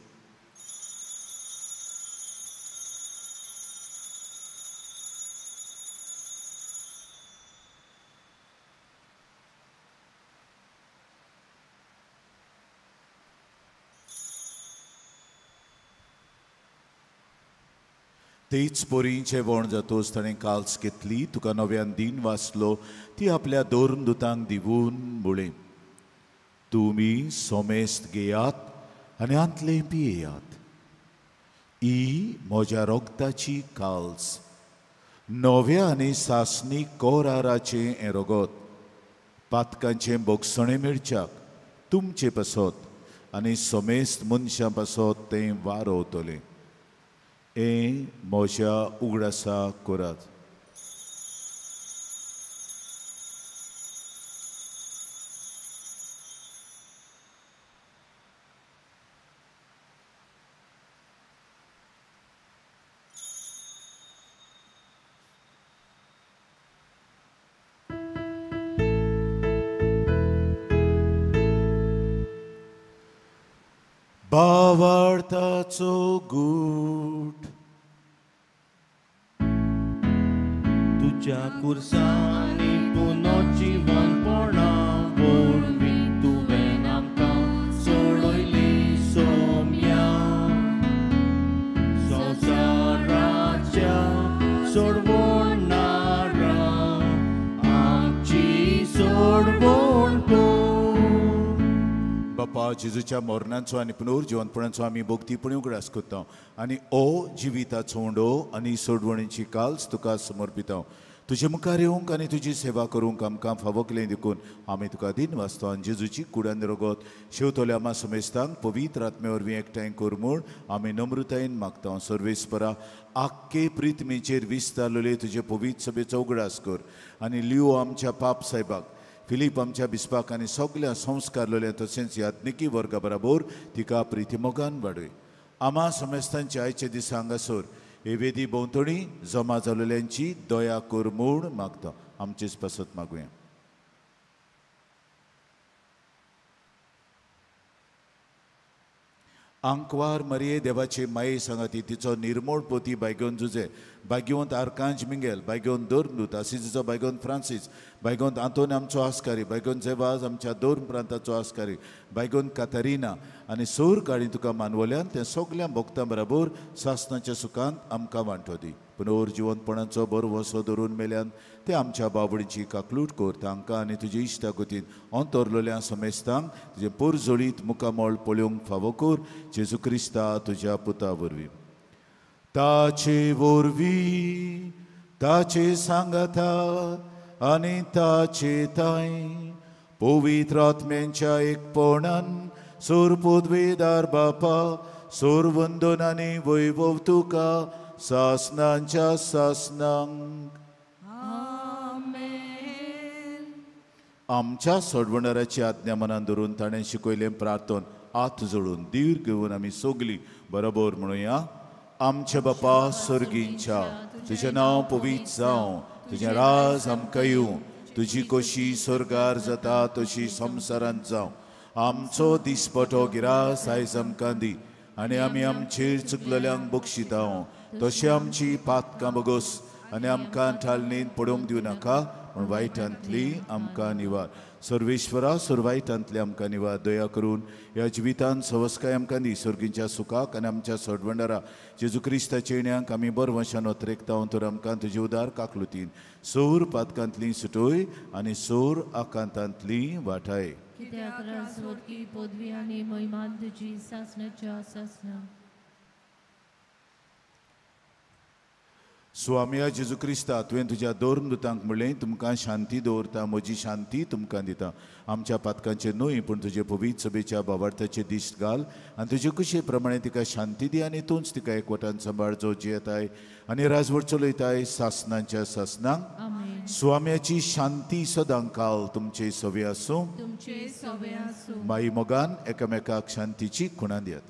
तेच पोरींचे वण जातोच ताणें काल्स घेतली. तुका नव्यान दिन वाचलो. ती आपल्या दोर्म दुतांक दिवून म्हळें, तुमी सोमेस्त घेयात आनी आंतले पियेयात. ही म्हज्या रोगताची काल्स, नव्या आनी सासणी कोराराचें हें रगत. पातकांचें बोगसणें मिरच्याक तुमचे पासत आनी सोमेस्त मनशां पासत तें वारवतलें. हें म्हज्या उगडासा करात. भावार्थाचो गूट. तुझ्या कुर्सांनी पुनर्जीवनपणा वरवीं तुवें आमकां सोडयली सोम्या. संवसाराच्या सोडवणारा आमची सोडवण कर. बापा, जेजूच्या मरणाचो आनी पुनर्जीवनपणाचो आमी भोगतीपणी उगडास करता आनी ओ जिविताचो उंडो आनी सोडवणेची काल्स तुका समर्पिता. तुजे मुखार येवंक आनी तुजी सेवा करूंक आमकां फावो केलें देखून आमी तुका दिन वाचता. आनी जेजूची कुडान रगत शेवतोल्या आमा समेस्तांक पवित्र आत्मे वरवीं एकठांय कर म्हूण आमी नम्रतायेन मागता. सर्वेस्परा, आख्खे प्रितमेचेर विस्तारलेले तुजे पवित्र सभेचो उगडास कर आनी लिओ आमच्या पाप साहेबाक, फिलीप आमच्या बिस्पाक आनी सगल्या संस्कारलेल्या तशेंच यात्निकी वर्गा बराबर तिका प्रितीमोगान वाडय. आमा समेस्तांच्या आयचे दिसा हांगासर हे वेदी भोंवतणी जमा जाल्ल्यांची दया कर म्हूण मागता. आमचेच पासत मागुया. आंकवार मरिये देवाचे माये सांगाती तिचो निर्मळ पोती बायगोन जुजे, बायगोंत आर्कांज मिंगेल, बायगोन दोर्मदूत आसिजीचो बायगोन फ्रांसीस, बायगोंत आंतोन आमचो आस्कारी, बायगोन जेवाज आमच्या दोर्म प्रांताचो आस्कारी, बायगोन कातारिना आनी सोर काळी तुका मानवल्यान ते सगल्या भक्तां बरोबर सासणाच्या सुखांत आमकां वांटो दी. पुनर्जीवनपणाचो बरो वसो धरून मेल्यान ते आमच्या बाबडीची काकलूट कर. तांकां आनी तुजे इश्टागतीन अंतरलोल्या समेस्तांक तुजे पोरजोळीत मुखामोळ पळोवंक फावो कर. जेजू क्रिस्ता तुज्या पुता वरवीं. ताचे वरवीं ताचे सांगाता आनी ताचे ताय पवित्र आत्म्यांच्या एकपणान सोर पदवेदार बापा, सोर वंदन आनी वैभव तुका सासनांच्या सासनांक. आमच्या सोडवणाऱ्याची आज्ञा मनान धरून ताणें शिकयलें प्रार्थन हात जोडून दीर घेवन आमी सगलीं बरोबर म्हणुया. आमचे बापा सर्गींच्या, तुजें नांव पवित्र जावं, तुजें राज आमकां येवं, तुजी कशी स्वर्गार जाता तशी संवसारांत जावं. आमचो दिसपटो गिरास आयज आमकां दी आनी आमी आमचेर चुकलेल्यांक बक्षिता तशें आमची पातकां बगोस आनी आमकां ठालणेन पडोवंक दिवं नाका पूण वायटांतली आमकां निवार. सर्वेश्वरा, सुरवायटांतली आमकां निवार. दया करून ह्या जिवितांत सवस्काय आमकां दी. सर्गींच्या सुखाक आनी आमच्या सोडवणारा जेजू क्रिस्ताच्या येण्याक आमी बरो वशान वत्रेकता तर आमकां तुजे उदार काकलुतीन सोर पातकांतली सुटोय आनी सोर आकांतांतली वाटाय. कित्याक राजवटी पदवी आनी महिमान तुजी सासणाच्या सासना. स्वामिया जेजू क्रिस्ता तुवें तुज्या दोरदुतांक म्हणलें तुमकां शांती दवरता म्हजी शांती तुमकां दिता. आमच्या पातकांचेर न्हय पूण तुजे पवित्र सभेच्या भावार्थाचे दिश्ट घाल आनी तुजे कुशे प्रमाणे तिका शांती दी आनी तूंच तिका एकवटान सांबाळ जो जियेताय आनी राजवट चलयताय सासनांच्या सासनांक. स्वाम्याची शांती सदां काल तुमचे सवे आसूं. माई मोगान एकामेकाक शांतीची खुणां दियात.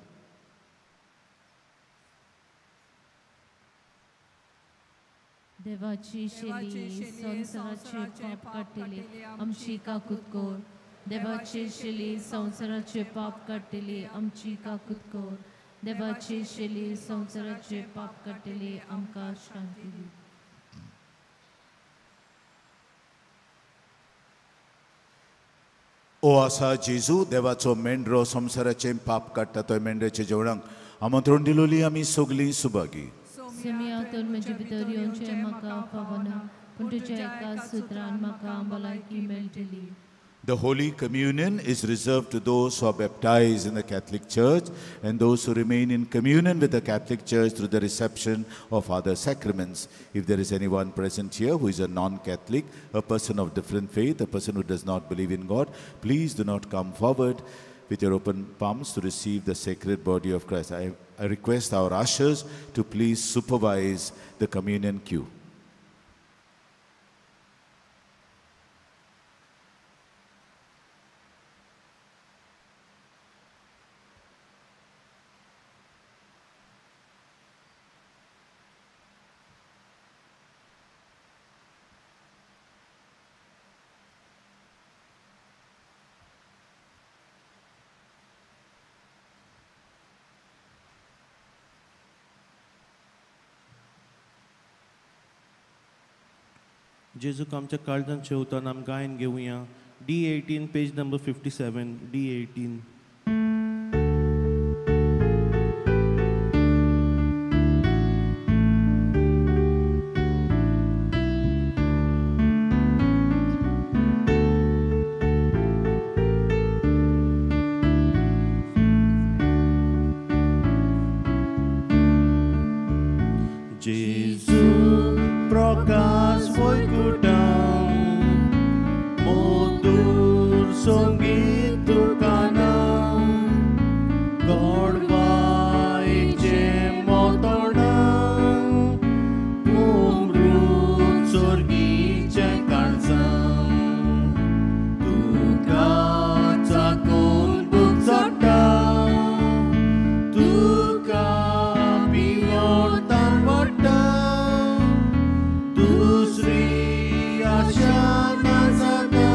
देवाची शेली संवसाराचे पाप काडटली आमची काकूत कोर. देवाची शेली संवसाराचे पाप काडटली आमची काकूत कोर. देवाची शेली संवसाराचे पाप काडटली आमकां शांती दी. ओ आसा जेजू देवाचो मेंढरो संवसाराचे पाप काडटा तो मेंढऱ्याच्या जेवणाक आमंत्रण दिलोली आमी सगलीं सुभागी. सिमियातून म्हजे भितर येवचें म्हाका फावना पूण तुज्या एका सुत्रान म्हाका भलायकी मेळटली. The Holy Communion is reserved to those who are baptized in the Catholic Church and those who remain in communion with the Catholic Church through the reception of other sacraments. If there is anyone present here who is a non-Catholic, a person of different faith, a person who does not believe in God, please do not come forward with your open palms to receive the sacred body of Christ. I request our ushers to please supervise the communion queue. जेजूक आमच्या काळजान शेवतान आमी गायन घेवया. D18 page number 57. D18. जेजू प्रकाश वैकुंठान मधुर संगीत तुकानां गोडवायेचे मोतोडां उमरूत सर्गीच्या काळजां तुका चाकोन book चडटा तुका पिवोडतां वडटा दुसरी आशा ना जाता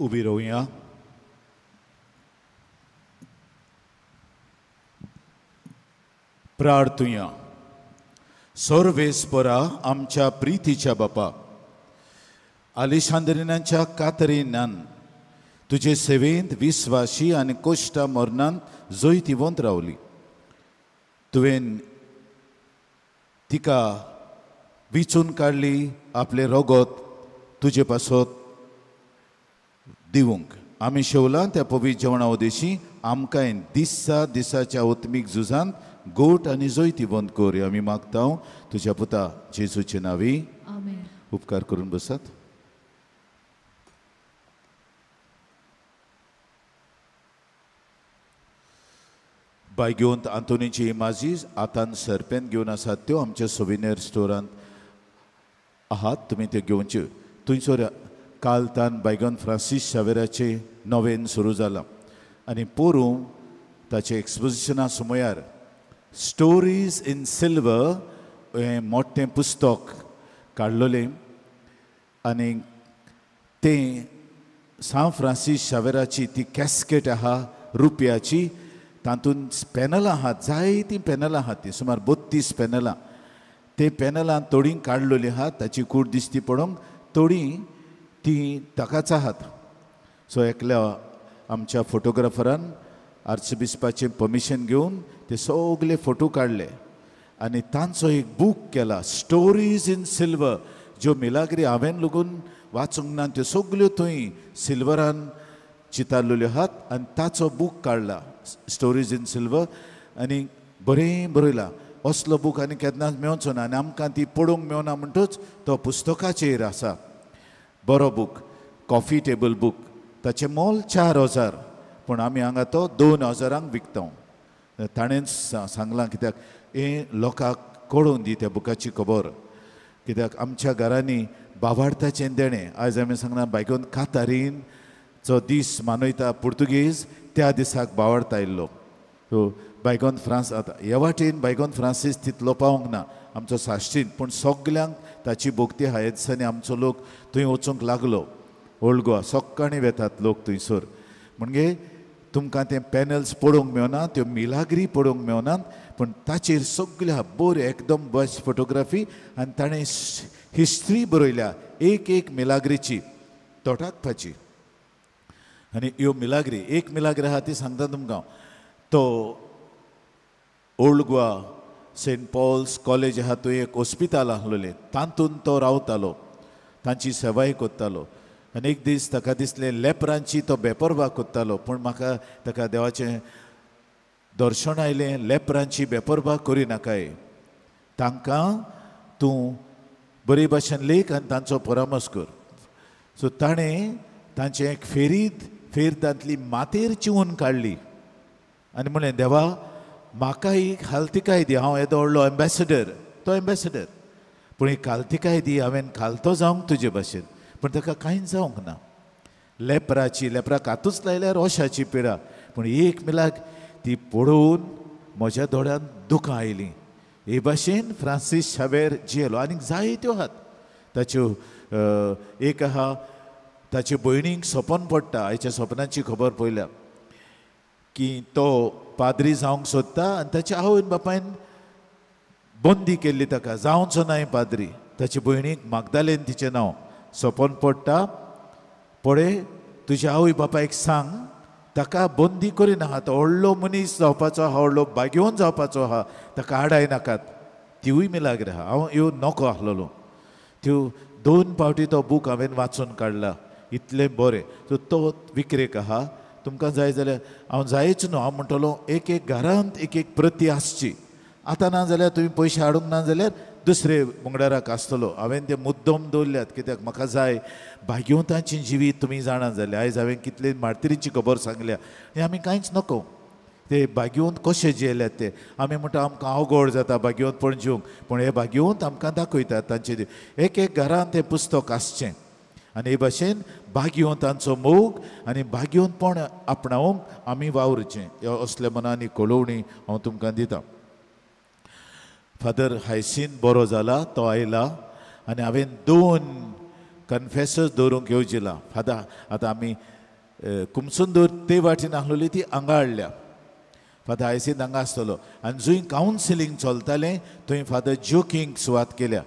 उबी रावया. प्रार्थुया. सर्वेस्परा आमच्या प्रितीच्या बापा, अलेशांद्रिनाच्या कातरिनान तुजे सेवेंत विस्वाशी आनी कोश्टा मरणांत जैतिवंत रावली. तुवें तिका विचून काडली आपले रगत तुजे पासत दिवंक. आमी शेवलां त्या पवित्र जेवणा उदेशी आमकां दिसाच्या ओत्मीक झुजांत गोट आनी जैतिवंत कर. आमी मागता तुज्या पुता जेजूचे नावी. आमेन. उपकार करून बसात. बायग्योंत आंतोनीची इमाजी आतां सरपेन घेवन आसात त्यो आमच्या सोविनियर स्टोरांत आहात. तुमी त्यो घेवच्यो. थंयसर काल तान बायगोन फ्रांसीस शावेराचें नवेन सुरू जालां आनी पोरूं ताचे एक्सपोजिशना सुमयार स्टोरीज इन सिल्वर हें मोठें पुस्तक काडलोलें आनी तें सान फ्रांसीस शावेराची ती कॅस्केट आहा रुपयाची. तातूंत पॅनलां आहात, जायतीं पॅनलां आहात. ती सुमार 32 पॅनलां. ते पॅनलां थोडीं काडलेलीं आहात. ताची कूड दिसती पडोवंक. थोडीं ती ताकाच आहात. सो एकल्या आमच्या फोटोग्राफरान आर्चबिस्पाचें परमिशन घेवन ते सगळे फोटो काडले आनी तांचो एक बूक केला, स्टोरीज इन सिल्वर. ज्यो मिलाग्री हांवें लेगून वाचूंक ना त्यो सगल्यो थंय सिल्वरान चितारलेल्यो आहात आनी ताचो बूक काडला, स्टोरीज इन सिल्वर. आनी बरें बरयलां. असलो बूक आनी केन्नाच मेळचो ना आनी आमकां ती पळोवंक मेळना म्हणटूच तो पुस्तकाचेर आसा. बरो बूक, कॉफी टेबल बूक. ताचें मोल 4000 पूण आमी हांगा तो 2000 विकता. ताणें सांगलां कित्याक हें लोकांक कळोवन दी त्या बुकाची खबर. कित्याक आमच्या घरांनी बावार्थाचें देणें. आयज आमी सांगना बायगोन कातारीन जो दीस मानयता पुर्तुगेज त्या दिसाक बावार्थ आयिल्लो. सो बायगोन फ्रांस आतां ह्या वाटेन बायगोन फ्रांसीस तितलो पावोंक ना आमचो साश्टीन. पूण सगल्यांक ताची भोगती आहा. हे दिसांनी आमचो लोक थंय वचूंक लागलो. ओल्ड गोवा सकाळीं वेतात लोक थंयसर. म्हणजे तुमकां ते पॅनल्स पळोवंक मेळना, त्यो मिलाग्री पळोवंक मेळनात. पूण ताचेर सगळ्या बऱ्यो एकदम बेस्ट फोटोग्राफी आनी ताणें हिस्ट्री बरयल्या एक एक मिलाग्रीची तोटाकपाची. आनी ह्यो मिलाग्री एक मिलाग्री आहा ती सांगता तुमकां. तो Old Goa Saint Paul's college आहा थंय एक हॉस्पिटल आहलोलें. तातूंत तो रावतालो, तांची सेवाय कोत्तालो. आनी एक दीस ताका दिसलें लेपरांची तो बेपरवा कोत्तालो. पूण म्हाका ताका देवाचें दर्शन आयलें, लेपरांची बेपरवा करिनाकाय. तांकां तूं बरे भाशेन लेख आनी तांचो परामर्श कर. सो ताणें तांचें एक फेर तांतली मातेर चिवून काडली आनी म्हणलें देवा म्हाका ही खालतिकाय दी. हांव येदो व्हडलो एम्बेसेडर, तो एम्बेसेडर, पूण ही खालतिकाय दी. हांवें खालतो जावंक तुजे भाशेन. पूण ताका कांयच जावंक ना. लेपराक हातूच लायल्यार ओशाची पिडा. पूण एक मिलाक ती पळोवन म्हज्या दोळ्यांत दुखां आयलीं. हे भाशेन फ्रांसीस शावेर जियेलो. आनीक जायत्यो आहात. ताच्यो एक आहा ताचे भयणीक सपन पडटा. आयच्या सपनाची खबर पळयल्या की तो पाद्री जावंक सोदता आनी ताच्या आवयन बापायन बंदी केल्ली ताका, जावचो नाय पाद्री. ताचे भयणीक मागदालेन तिचें नांव. सपन पडटा, पळय तुज्या आवय बापायक सांग ताका बंदी करिनाका. तो व्हडलो मनीस जावपाचो आहा, व्हडलो भाग्यवान जावपाचो आहा, ताका आडाय नाकात. तिवूय मिलाग्री आहा. हांव ह्यो नको आहलोलो. त्यो 2 फावटी तो बूक हांवें वाचून काडला. इतलें बरें. सो तो विक्रेक आहा. तुमकां जाय जाल्यार हांव जायच न्हू. हांव म्हणटलो एक एक घरांत एक एक प्रती आसची. आतां ना जाल्यार तुमी पयशे हाडूंक ना जाल्यार दुसरे मुंगडाराक आसतलो. हांवें ते मुद्दम दवरल्यात कित्याक म्हाका जाय भाग्यवंतांची जिवीत तुमी जाणा जाल्यार. आयज हांवें कितले मार्तिरीची खबर सांगल्या आनी आमी कांयच नको. ते भाग्यवंत कशे जियेल्यात ते आमी म्हणटा आमकां अवघड जाता भाग्यवंत पण जिवंक. पूण हे भाग्यवंत आमकां दाखयतात तांचे एक एक घरांत तें पुस्तक आसचें. आनी हे भाशेन भाग्यवंतांचो मोग आनी भाग्यवंतपण आपणावंक आमी वावरचें. असल्या मनांनी कळोवणी हांव तुमकां दितां. फादर हायसीन बरो जाला, तो आयला आनी हांवें 2 कन्फेसर्स दवरूंक येवजिला. फादर आतां आमी कुमसुंदूर ते वाटेन आहलोली ती हांगा हाडल्या. फादर आयसीत हांगा आसतलो आनी जंय कावन्सिलींग चलतालें थंय फादर जोकींग सुवात केल्या.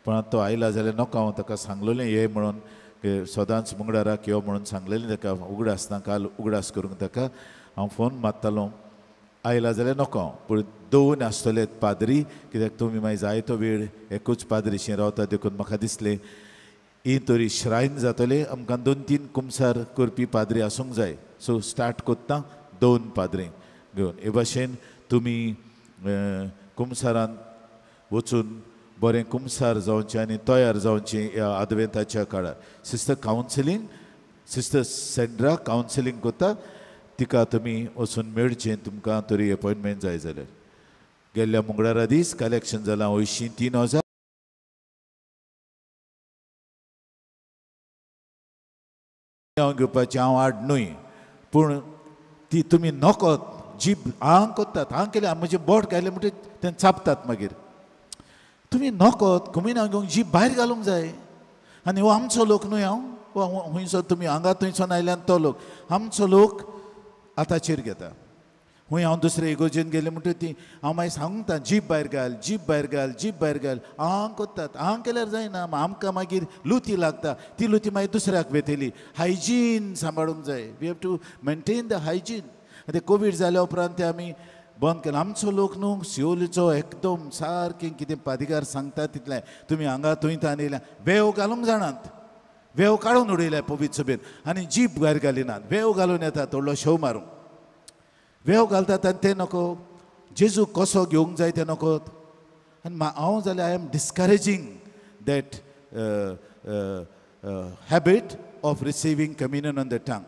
पण तो आयला जाल्यार नोको हांव ताका सांगलोलें ये म्हणून सदांच मंगळाराक यो म्हणून सांगलेलें ताका उगडास ना काल उगडास करूंक ताका हांव फोन मारतालो. आयला जाल्यार नोको हांव पूण दोन आसतले पाद्री कित्याक तुमी मागीर जायतो वेळ एकूच पाद्रीशी रावता देखून म्हाका दिसलें ही तरी श्रायन जातले आमकां 2-3 कुमसार करपी पाद्री आसूंक जाय. सो स्टार्ट कोत्ता 2 पाद्री घेवन हे भाशेन तुमी कुमसारान वचून बरें कुमसार जावचें आनी तयार जावचें ह्या आदवेंताच्या काळार. Sister counselling sister Sandra counselling कोत्ता तिका तुमी वचून मेळचें तुमकां तरी अपॉयंटमेंट जाय जाल्यार. गेल्ल्या मंगळारा दीस कलेक्शन जालां 3,000 हांव घेवपाचें हांव हाड न्हय पूण ती तुमी नोकोत जीब हांग कोत्तात हांग केलें म्हजें बोट घालें म्हणटकीर तें चापतात मागीर. तुमी नोकोत कुमीन हांव घेवंक जीब भायर घालूंक जाय. आनी हो आमचो लोक न्हय हांव हुंयसर तुमी हांगा थंयसून आयल्यान तो लोक आमचो लोक आतांचेर घेता. हूंय हांव दुसरे इगोर्जेन गेलें म्हणटकीर ती हांव मागीर सांगता जीब भायर घाल जीब भायर घाल जीब भायर घाल हांग कोत्तात हांग केल्यार जायना. आमकां मागीर लुती लागता ती लुती मागीर दुसऱ्याक वेतली. हायजीन सांबाळूंक जाय. We have to maintain the hygiene. ते कोवीड जाल्या उपरांत ते आमी बंद केलें. आमचो लोक न्हू सिओलीचो एकदम सारकें कितें पादिगार सांगता तितलें तुमी हांगा थंय आयल्या वेव घालूंक जाणात. वेव काडून उडयल्या पवित्र सभेन आनी जीब भायर घालिनात. वेव घालून येता थोडलो शव मारूंक. वेव घालतात आनी ते नको. जेजू कसो घेवंक जाय ते नकोत. आनी हांव जाल्यार I am discouraging that habit of receiving communion on the tongue.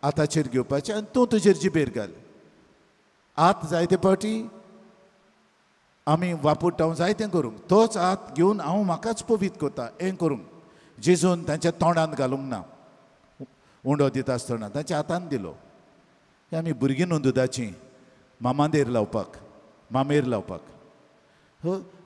आतांचेर घेवपाचें आनी तूं तुजेर जिबेर घाल. आत जायते फावटी आमी वापरता जायतें करूंक तोच आत घेवन हांव म्हाकाच पवित्र कोता हें करूंक. जेजून तांच्या तोंडांत घालूंक ना. उंडो दिता आसतना तांच्या हातांत दिलो. आमी भुरगीं न्हू दुदाचीं मामांदेर लावपाक मामेर लावपाक.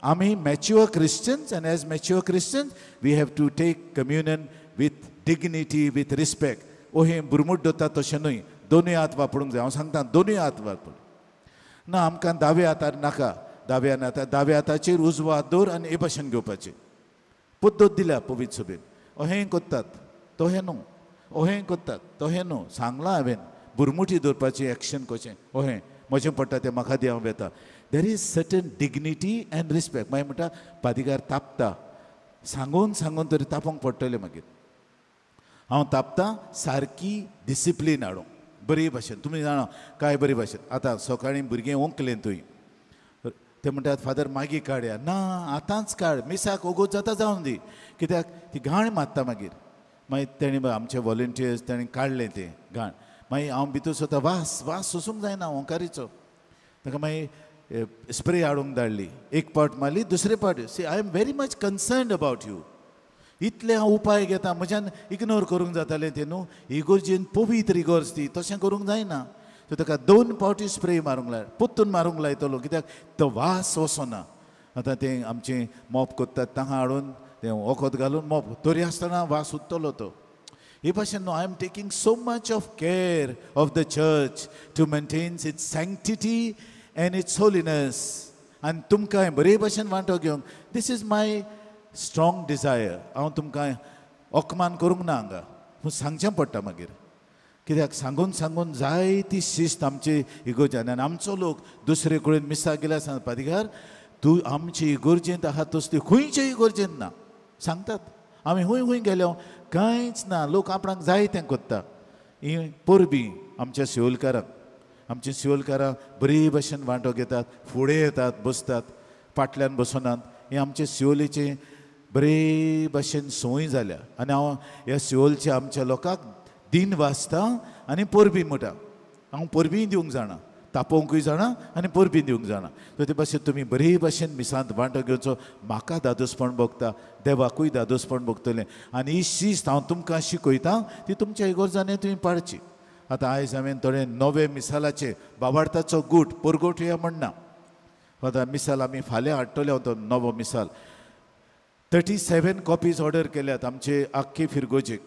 आमी मॅच्युअर क्रिश्चन्स आनी as mature Christians we have to take communion with dignity with respect. हें बुरमुट दोता तशें न्हय. दोनूय हात वापरूंक जाय. हांव सांगता दोनूय हात वापर ना. आमकां दावे हातार नाका. दाव्या हाताचेर उजवो हात दवर आनी हे भाशेन घेवपाचें. पद्दत दिल्या पवित्र सभेन. अहें कोत्तात तोहें न्हू. अहें कोत्तात तोहें न्हू. सांगलां हांवें बुरमुटी दवरपाचें एक्शन कशें. अहें म्हजें पडटा तें म्हाका दी हांव वेता. There is certain dignity end respect. मागीर म्हणटा पादिगार तापता सांगून सांगून तरी तापोवंक पडटलें मागीर. हांव तापतां सारकी डिसिप्लीन हाडूंक बरे भाशेन. तुमी जाणा काय बरे भाशेन. आतां सकाळीं भुरगें ओंकलें थंय ते म्हणटात फादर मागीर काडया. ना आतांच काड. मिसाक ओगोत जाता जावन दी. कित्याक ती घाण मारता मागीर. मागीर तेणी आमचे वॉलंटियर्स तेणी काडलें तें घाण. मागीर हांव भितर स्वता वास सोसूंक जायना ओंकारीचो. ताका मागीर स्प्रे हाडूंक धाडली. एक पावट मारली दुसरे पावट. See I am very much concerned about you. इतले हांव उपाय घेता. म्हज्यान इग्नोर करूंक जातालें तें न्हू. इगोर्जेन पवित्र इगोर्ज ती तशें करूंक जायना. सो ताका 2 पावटी स्प्रे मारूंक लाय. पोत्तून मारूंक लायतलो कित्याक तो वास वचना. आतां तें आमचें मॉप कोत्तात तांगा हाडून तें वखद घालून मॉप तरी आसतना वास उरतलो तो. हे भाशेन न्हू I am taking so much of care of the church to maintain its sanctity and its holiness. आनी तुमकां बरे भाशेन वांटो घेवंक this is my strong desire. हांव तुमकां ओकमान करूंक ना हांगा. पूण सांगचें पडटा मागीर. कित्याक सांगून सांगून जायती शिस्त आमचे इगोर्जेन. आनी आमचो लोक दुसरे कडेन मिसाक गेल्यार सांगता पादिगार तूं आमचे इगोर्जेंत आहा तसली खंयचे इगोर्जेंत ना. सांगतात आमी हूंय गेलो कांयच ना. लोक आपणाक जाय तें कोत्ता. ही परबीं आमच्या सिओलकारांक. आमच्या सिओलकारां बरे भाशेन वांटो घेतात. फुडें येतात बसतात फाटल्यान बसनात. हें आमचे सिओलीचें बरे भाशेन संवय जाल्या. आनी हांव ह्या सिओलच्या आमच्या लोकांक दिन वाचता आनी परबीं म्हणटा. हांव परबीं दिवंक जाणा. तापोवंकूय जाणा आनी परबीं दिवंक जाणा. सो ते भाशेन तुमी बरे भाशेन मिसांत वांटो घेवचो. म्हाका दादोसपण भोगता देवाकूय दादोसपण भोगतलें. आनी ही शिस्त हांव तुमकां शिकयतां ती तुमच्या इगोर्जांनी तुमी पाळची. आतां आयज हांवें थोडे नवे मिसालाचे बाबार्ताचो गूट परगोटया म्हणना. आतां मिसाल आमी फाल्यां हाडटले. हांव तो नवो मिसाल 37 कॉपीज ऑर्डर केल्यात आमचे आख्खे फिरगोजेक.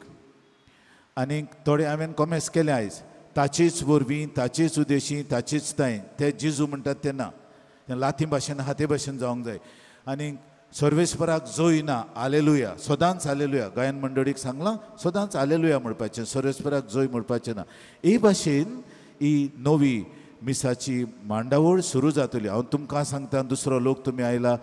आनी थोडे हांवें कॉमेंट्स केले आयज ताचेच वरवीं ताचेच उद्देशी ताचेच ताय ते जेजू म्हणटात तेन्ना लाती भाशेन हाते भाशेन जावंक जाय आनी सर्वेस्पराक जोय ना आलेलुया सदांच आलेलुया गायन मंडळीक सांगलां सदांच आलेलुया म्हणपाचें सर्वेस्पराक जोय म्हणपाचें ना हे भाशेन ही नवी मिसाची मांडावळ सुरू जातली हांव तुमकां सांगता दुसरो लोक तुमी आयला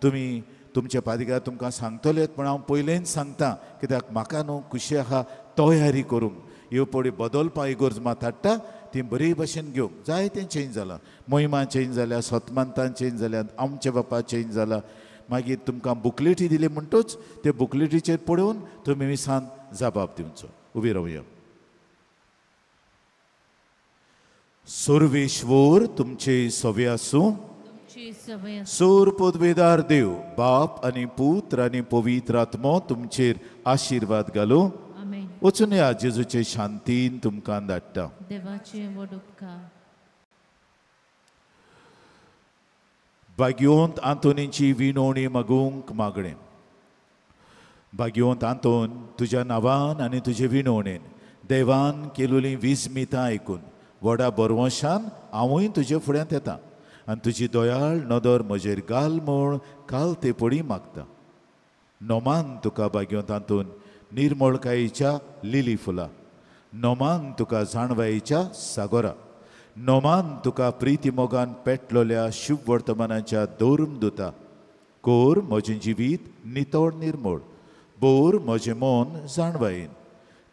तुमी तुमचे पादिकार तुमकां सांगतलेत पण हांव पयलेंच सांगता कित्याक म्हाका न्हू खुशी आहा तयारी करूंक येवपडी बदलपा ही गरज मात हाडटा ती बरे भशेन घेवंक जाय तें चेंज जालां मोहिमा चेंज जाल्या सतमंतान चेंज जाल्यात आमचे बापा चेंज जाला मागीर तुमकां बुकलेटी दिली म्हणटूच ते बुकलेटीचेर पळोवन तुमी मिसान जबाब दिवचो उबी रावया सर्वेश्वर तुमचे सवे आसूं सोर पदवेदार देव बाप आनी पुत्र आनी पवित्र आत्मो तुमचेर आशिर्वाद घालूं वचून या जेजूचे शांतीन तुमकां धाडटा देवाचे व्हड उपकार भाग्यवंत आंतोनीची विनवणी मागूंक मागणें भाग्यवंत आंतोन तुज्या नांवान आनी तुजे विनवणेन देवान केलेलीं विस्मितां आयकून व्हडा बरवंशान हांवूय तुजे फुड्यांत येता आनी तुजी दयाळ नदर म्हजेर घाल म्हूण काल ते पडी मागता नोमान तुका भाग्यवंत आंतोन निर्मळकायेच्या लिली फुलां नोमान तुका जाणवायेच्या सागोरा नोमान तुका प्रिती मोगान पेटलोल्या शुभ वर्तमानाच्या दोरून दुता कोर म्हजें जिवीत नितळ निर्मळ बोर म्हजें मन जाणवायेन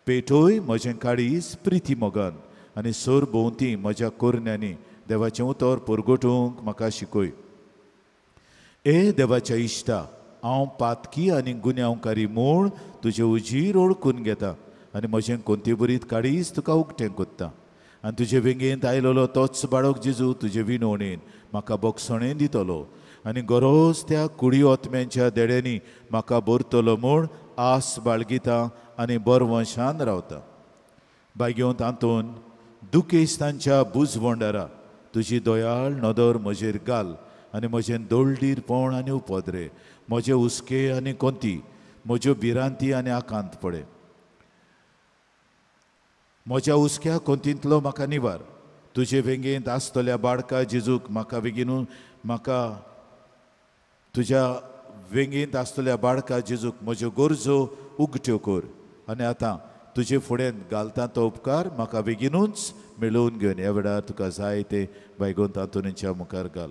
पेटोय म्हजें काळीज प्रिती मोगान आनी सोर भोंवती म्हज्या कोरण्यांनी देवाचें उतर परगटूंक म्हाका शिकय ए देवाच्या इश्टा हांव पातकी आनी गुन्यांवकारी म्हूण तुजें उजीर ओळखून घेता आनी म्हजें कोंतेबरीत काळीज तुका उक्तें कोत्ता आनी तुजे वेंगेंत आयलोलो तोच बाळक जेजू तुजे विनवणेन म्हाका बोगसणें दितलो आनी गरोज त्या कुडी ओतम्यांच्या देड्यांनी म्हाका भरतलो म्हूण आस बाळगिता आनी बरवंशान रावता भाग्यवंत आंतोन दुखेस्तांच्या बुजवंडारा तुजी दयाळ नदर म्हजेर घाल आनी म्हजें दोळडीरपण आनी उपद्रे म्हजे हुस्के आनी कोंती म्हज्यो भिरांती आनी आकांत पडे म्हज्या हुस्क्या कोंतींतलो म्हाका निवार तुजे वेंगेंत आसतल्या बाळका जेजूक म्हाका बेगीनूच म्हाका तुज्या वेंगेंत आसतल्या बाळका जेजूक म्हज्यो गरजो उगट्यो कर आनी आतां तुजे फुड्यान घालता तो उपकार म्हाका बेगीनूच मेळोवन घेवन ह्या वेळार तुका जाय ते भाग्यवंत आंतोनीच्या मुखार घाल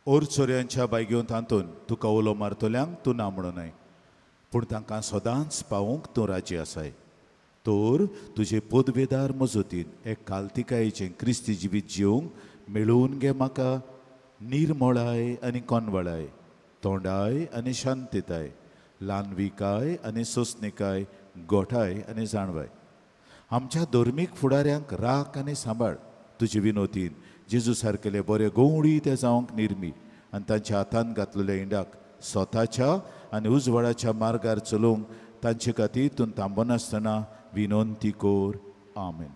ओर चोरयांच्या बायगेवंत आंतून तुका उलो मारतल्यांक तूं ना म्हणूनय पूण तांकां सदांच पावूंक तूं राजी आसाय तर तुजे पदवेदार मजतीन एक काल्तिकायेचें क्रिस्ती जिवीत जिवंक मेळून घे म्हाका निर्मळाय आनी कोनवळाय तोंडाय आनी शांतीताय ल्हानविकाय आनी सोंसणिकाय गोठाय आनी जाणवाय आमच्या धर्मीक फुडाऱ्यांक राख आनी सांबाळ तुजे विनोतीन जेजू सारकेले बरे गवळी ते जावंक निर्मी आनी तांच्या हातान घातलेल्या इंडाक स्वताच्या आनी उजवाडाच्या मार्गार चलोवंक तांचे खातीर तूं थांबनासतना विनंती कोर आमेन.